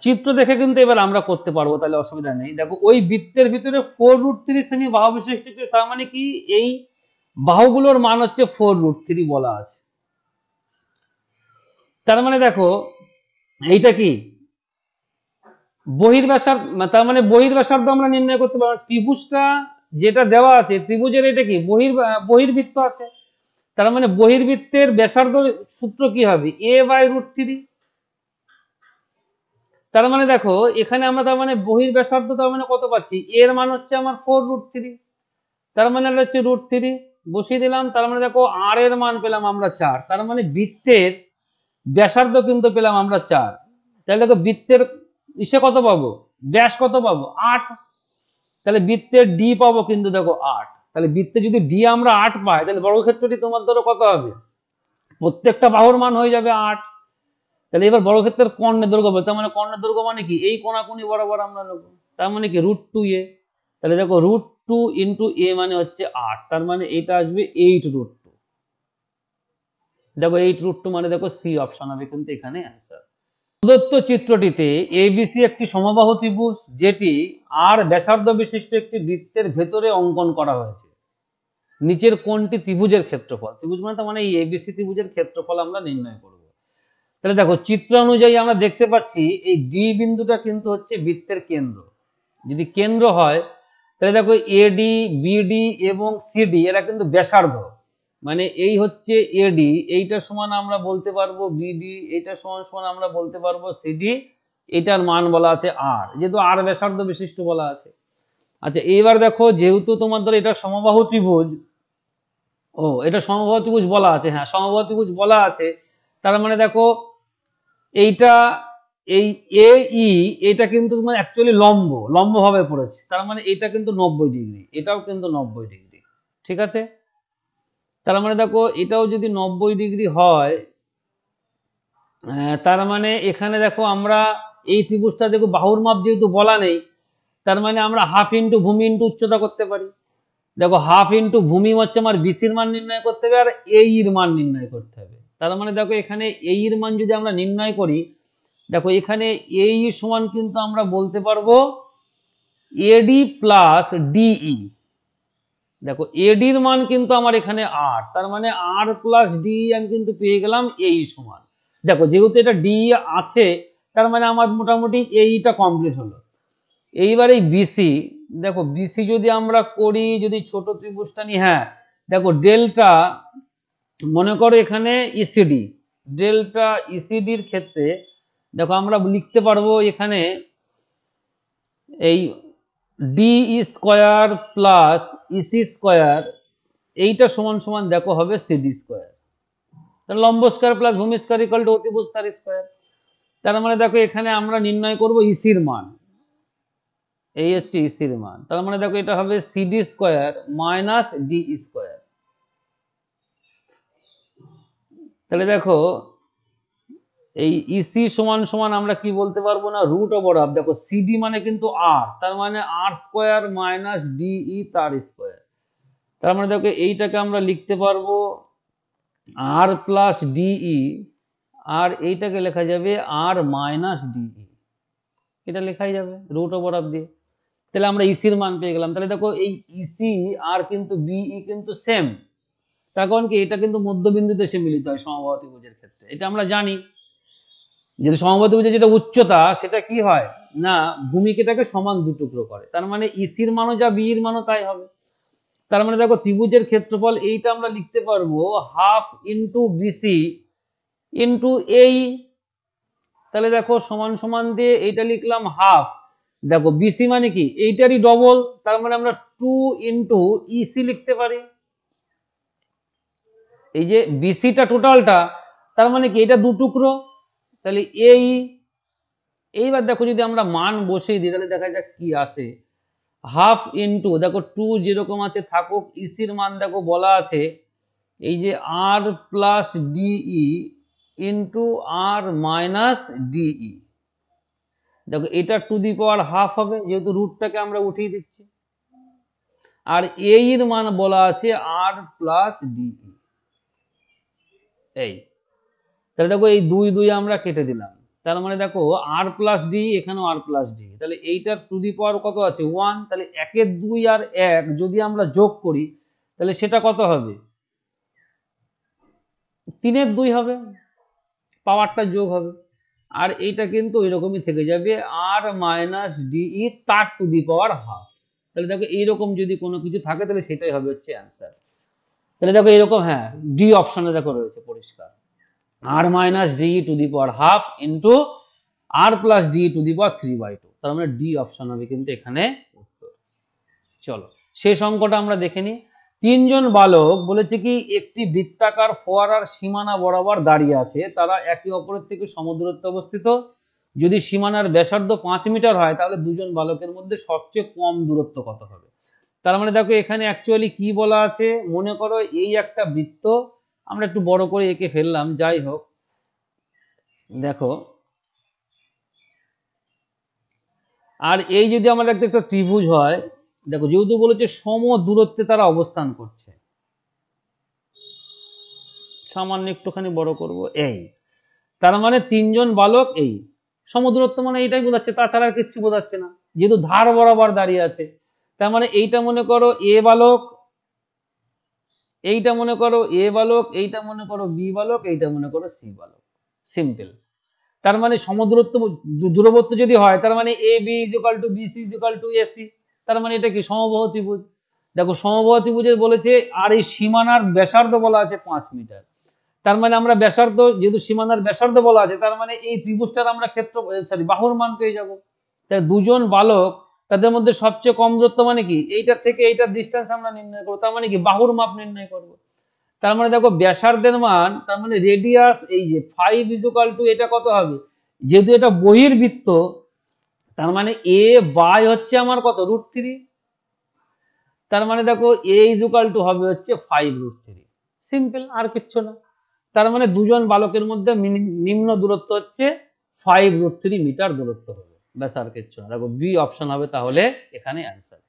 চিত্র দেখে কিন্তু এবার আমরা করতে পারবো, তাহলে অসুবিধা নেই। দেখো ওই বৃত্তের ভিতরে 4 রুট 3 সেমি বাহু বিশিষ্ট, তার মানে কি এই বাহুগুলোর মান হচ্ছে 4 রুট 3 বলা আছে। তার মানে দেখো এইটা কি বহির্ব্যাসার্ধ, তার মানে বহির্ব্যাসার্ধ আমরা নির্ণয় করতে পারবো। ত্রিভুজটা যেটা দেওয়া আছে ত্রিভুজের এটা কি বহির্বৃত্ত আছে, তার মানে বহির্বৃত্তের ব্যাসার্ধ সূত্র কি হবে a/√3। তার মানে দেখো এখানে আমরা তার মানে বহির্ব্যাসার্ধ তার মানে কত পাচ্ছি, এর মান হচ্ছে আমার 4√3, তার মানে হচ্ছে √3 বসিয়ে দিলাম। তার মানে দেখো আর এর মান পেলাম আমরা 4, তার মানে বৃত্তের ব্যাসার্ধ কিন্তু পেলাম আমরা 4। তাহলে দেখো বৃত্তের ইসে কত পাবো, ব্যাস কত পাবো 8, তাহলে বৃত্তের ডি পাবো কিন্তু দেখো 8। তাহলে বৃত্তে যদি ডি আমরা 8 পাই তাহলে বর্গক্ষেত্রটি তোমার ধরো কত হবে, প্রত্যেকটা বাহুর মান হয়ে যাবে 8। তাহলে এবার বর্গক্ষেত্রের কর্ণের দৈর্ঘ্য বলতে, তার মানে কর্ণের দৈর্ঘ্য মানে কি এই কোণাকুণি বরাবর আমরা নেবো, তার মানে কি √2a। তাহলে দেখো √2 ইন্টু এ মানে হচ্ছে 8, তার মানে এটা আসবে 8√2। দেখো 8√2 মানে দেখো সি অপশন হবে কিন্তু এখানে অ্যান্সার। প্রদত্ত চিত্রটিতে এবিসি একটি সমবাহু ত্রিভুজ যেটি আর ব্যাসার্ধ বিশিষ্ট একটি বৃত্তের ভেতরে অঙ্কন করা হয়েছে। নিচের কোনটি ত্রিভুজের ক্ষেত্রফল, ত্রিভুজ মানে তার মানে এই এবিসি ত্রিভুজের ক্ষেত্রফল আমরা নির্ণয় করব। তাহলে দেখো চিত্র অনুযায়ী আমরা দেখতে পাচ্ছি এই ডি বিন্দুটা কিন্তু হচ্ছে বৃত্তের কেন্দ্র। যদি কেন্দ্র হয় তাহলে দেখো এডি বিডি এবং সিডি এরা কিন্তু ব্যাসার্ধ, মানে এই হচ্ছে এডি, এইটা সমান আমরা বলতে পারবো বিডি, এইটা সমান সমান আমরা বলতে পারবো সিডি, এটার মান বলা আছে আর, যেহেতু আর ব্যাসার্ধ বিশিষ্ট বলা আছে। আচ্ছা এইবার দেখো যেহেতু তোমার ধরো এটা সমবাহু ত্রিভুজ, ও এটা সমবাহু ত্রিভুজ বলা আছে, হ্যাঁ সমবাহু ত্রিভুজ বলা আছে, তার মানে দেখো এইটা এই এ ই এটা কিন্তু তোমার অ্যাকচুয়ালি লম্ব ভাবে পড়েছে, তার মানে এটা কিন্তু 90°, এটাও কিন্তু 90°, ঠিক আছে। তার মানে দেখো এটাও যদি 90° হয়, তার মানে এখানে দেখো আমরা এই ত্রিভুজটা দেখো বাহুর মাপ যেহেতু বলা নেই, তার মানে আমরা হাফ ইন্টু ভূমি ইন্টু উচ্চতা করতে পারি। দেখো হাফ ইন্টু ভূমি হচ্ছে আমার বিসির মান নির্ণয় করতে হবে আর এর মান নির্ণয় করতে হবে। তার মানে দেখো এখানে এর মান যদি আমরা নির্ণয় করি, দেখো এখানে এই সমান কিন্তু আমরা বলতে পারবো এডি প্লাস ডিই। দেখো এডির মান কিন্তু আমার এখানে আর, তার মানে আর প্লাস ডি আমি কিন্তু পেয়ে গেলাম এই সমান। দেখো যেহেতু এটা ডি আছে তার মানে আমার মোটামুটি এইটা কমপ্লিট হলো। এইবার এই বিসি, দেখো বিসি যদি আমরা করি, যদি ছোট ত্রিভুজটা নিই, হ্যাঁ দেখো ডেল্টা মনে করো এখানে ইসিডি, ডেল্টা ইসিডির ক্ষেত্রে দেখো আমরা লিখতে পারবো এখানে এই D square plus EC square, এইটা সমান সমান দেখো হবে সিডি স্কোয়ার, লম্ব স্কোয়ার প্লাস ভূমি স্কোয়ার ইকুয়াল টু অতিভুজ তার স্কোয়ার। তার মানে দেখো এখানে আমরা নির্ণয় করব ইসির মান, এই হচ্ছে ইসির মান, তার মানে দেখো এটা হবে CD square minus D square. তাহলে দেখো এই ইসি সমান সমান আমরা কি বলতে পারবো না √/, দেখো সিডি মানে কিন্তু আর, তার মানে আর স্কোয়ার মাইনাস ডিই তার স্কোয়ার। তার মানে দেখো এইটাকে আমরা লিখতে পারবো আর প্লাস ডিই, আর এইটাকে লেখা যাবে আর মাইনাস ডিই, এটা লেখাই যাবে √/, দিয়ে। তাহলে আমরা ইসির মান পেয়ে গেলাম। তাহলে দেখো এই ইসি আর কিন্তু বিই কিন্তু সেম, তার কারণ কি এটা কিন্তু মধ্যবিন্দুতে এসে মিলিত হয় সমবাহু ত্রিভুজের ক্ষেত্রে, এটা আমরা জানি। যদি সমবাহু ত্রিভুজের যেটা উচ্চতা সেটা কি হয় না ভূমিকেটাকে সমান দুটুকরো করে, তার মানে ইসির মানও যা বিইর মানও তাই হবে। তার মানে দেখো ত্রিভুজের ক্ষেত্রফল এইটা আমরা লিখতে পারবো হাফ ইন্টু বিসি ইন্টু এই, তাহলে দেখো সমান সমান দিয়ে এইটা লিখলাম হাফ, দেখো বিসি মানে কি এইটারই ডবল, তার মানে আমরা 2 ইন্টু ইসি লিখতে পারি, এই যে বিসিটা টোটালটা, তার মানে কি এটা দুটুকরো, তাহলে এই, এইবার দেখো যদি আমরা মান বসিয়ে দিই তাহলে দেখা যাক কি আসে, হাফ ইন্টু দেখো 2 যেরকম আছে থাকুক, ইসির মান দেখো বলা আছে এই যে আর প্লাস ডিই ইন্টু আর মাইনাস ডিই, দেখো এটা টু দি পাওয়ার হাফ হবে যেহেতু রুটটাকে আমরা উঠিয়ে দিচ্ছি, আর এর মান বলা আছে আর প্লাস ডিই, এই তাহলে দেখো এই 2 2 আমরা কেটে দিলাম, তার মানে দেখো আর প্লাস ডি এখানেও আর প্লাস ডি, তাহলে এইটার টু দি পাওয়ার কত আছে 1, তাহলে 1 এর 2 আর 1 যদি আমরা যোগ করি তাহলে সেটা কত হবে 3 এর 2 হবে, পাওয়ারটা যোগ হবে, আর এইটা কিন্তু ওইরকমই থেকে যাবে আর মাইনাস ডিই তার টু দি পাওয়ার হাফ। তাহলে দেখো এইরকম যদি কোনো কিছু থাকে তাহলে সেটাই হবে হচ্ছে অ্যান্সার। তাহলে দেখো এরকম, হ্যাঁ ডি অপশনে দেখো রয়েছে পরিষ্কার, আর minus D E to the power half into আর plus D E to the power 3/2, তার মানে ডি অপশন হবে কিন্তু এখানে উত্তর। চলো শেষ অঙ্কটা আমরা দেখে নিই। তিনজন বালক বলেছে কি একটি বৃত্তাকার ফোয়ারার সীমানা বরাবর দাঁড়িয়ে আছে, তারা একে অপরের থেকে সমদূরত্বে অবস্থিত। যদি সীমানার ব্যাসার্ধ 5 মিটার হয় তাহলে দুজন বালকের মধ্যে সবচেয়ে কম দূরত্ব কত হবে। তার মানে দেখো এখানে অ্যাকচুয়ালি কি বলা আছে, মনে করো এই একটা বৃত্ত, আমরা একটু বড় করে এঁকে ফেললাম, যাই হোক দেখো, আর এই যদি আমাদের একটা ত্রিভুজ হয়, দেখো যেহেতু বলেছে সম দূরত্বে তারা অবস্থান করছে, সামান্য একটুখানি বড় করব, এই তার মানে তিনজন বালক এই সমদূরত্ব মানে এইটাই বোঝাচ্ছে, তাছাড়া আর কিচ্ছু বোঝাচ্ছে না, যেহেতু ধার বরাবর দাঁড়িয়ে আছে। তার মানে এইটা মনে করো এ বালক, এইটা মনে করো এ বালক, এইটা মনে করো বি বালক, এইটা মনে করো সি বালক, সিম্পল। তার মানে সমদূরত্ব দূরবর্তী যদি হয় তার মানে A B equal to B C equal to A C, তার মানে এটা কি সমবাহু ত্রিভুজ। দেখো সমবাহু ত্রিভুজের বলেছে আর এই সীমানার ব্যাসার্ধ বলা আছে 5 মিটার, তার মানে আমরা ব্যাসার্ধ, যেহেতু সীমানার ব্যাসার্ধ বলা আছে তার মানে এই ত্রিভুজটার আমরা ক্ষেত্র সরি বাহুর মান পেয়ে যাব। তাই দুজন বালক তাদের মধ্যে সবচেয়ে কম দূরত্ব মানে কি এইটার থেকে এইটার ডিস্টেন্স আমরা নির্ণয় করবো, তার মানে কি বাহুর মাপ নির্ণয় করব। তার মানে দেখো ব্যাসার্ধের মান, তার মানে রেডিয়াস এই যে 5 ইকুয়াল টু এটা কত হবে, যেহেতু এটা বহির্বৃত্ত তার মানে এ বাই হচ্ছে আমার কত √3, তার মানে দেখো এ ইকুয়াল টু হবে হচ্ছে 5√3, সিম্পল আর কিচ্ছু না। তার মানে দুজন বালকের মধ্যে নিম্ন দূরত্ব হচ্ছে 5√3 মিটার দূরত্ব হবে, ব্যাস আর কিচ্ছু না। দেখো বি অপশন হবে তাহলে এখানে অ্যান্সার।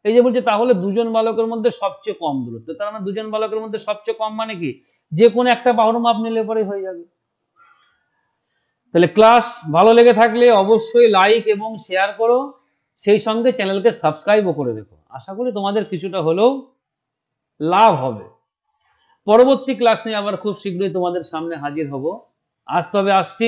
এই যে বলছে তাহলে দুজন বালকের মধ্যে সবচেয়ে কম দূরত্ব, তার মানে দুজন বালকের মধ্যে সবচেয়ে কম মানে কি যে কোনো একটা বাহুর মাপ নিলে পরে হয়ে যাবে। তাহলে ক্লাস ভালো লেগে থাকলে অবশ্যই লাইক এবং শেয়ার করো, সেই সঙ্গে চ্যানেলকে সাবস্ক্রাইবও করে রেখো, আশা করি তোমাদের কিছুটা হলেও লাভ হবে। পরবর্তী ক্লাস নিয়ে আবার খুব শীঘ্রই তোমাদের সামনে হাজির হব। আজ তবে আসছি।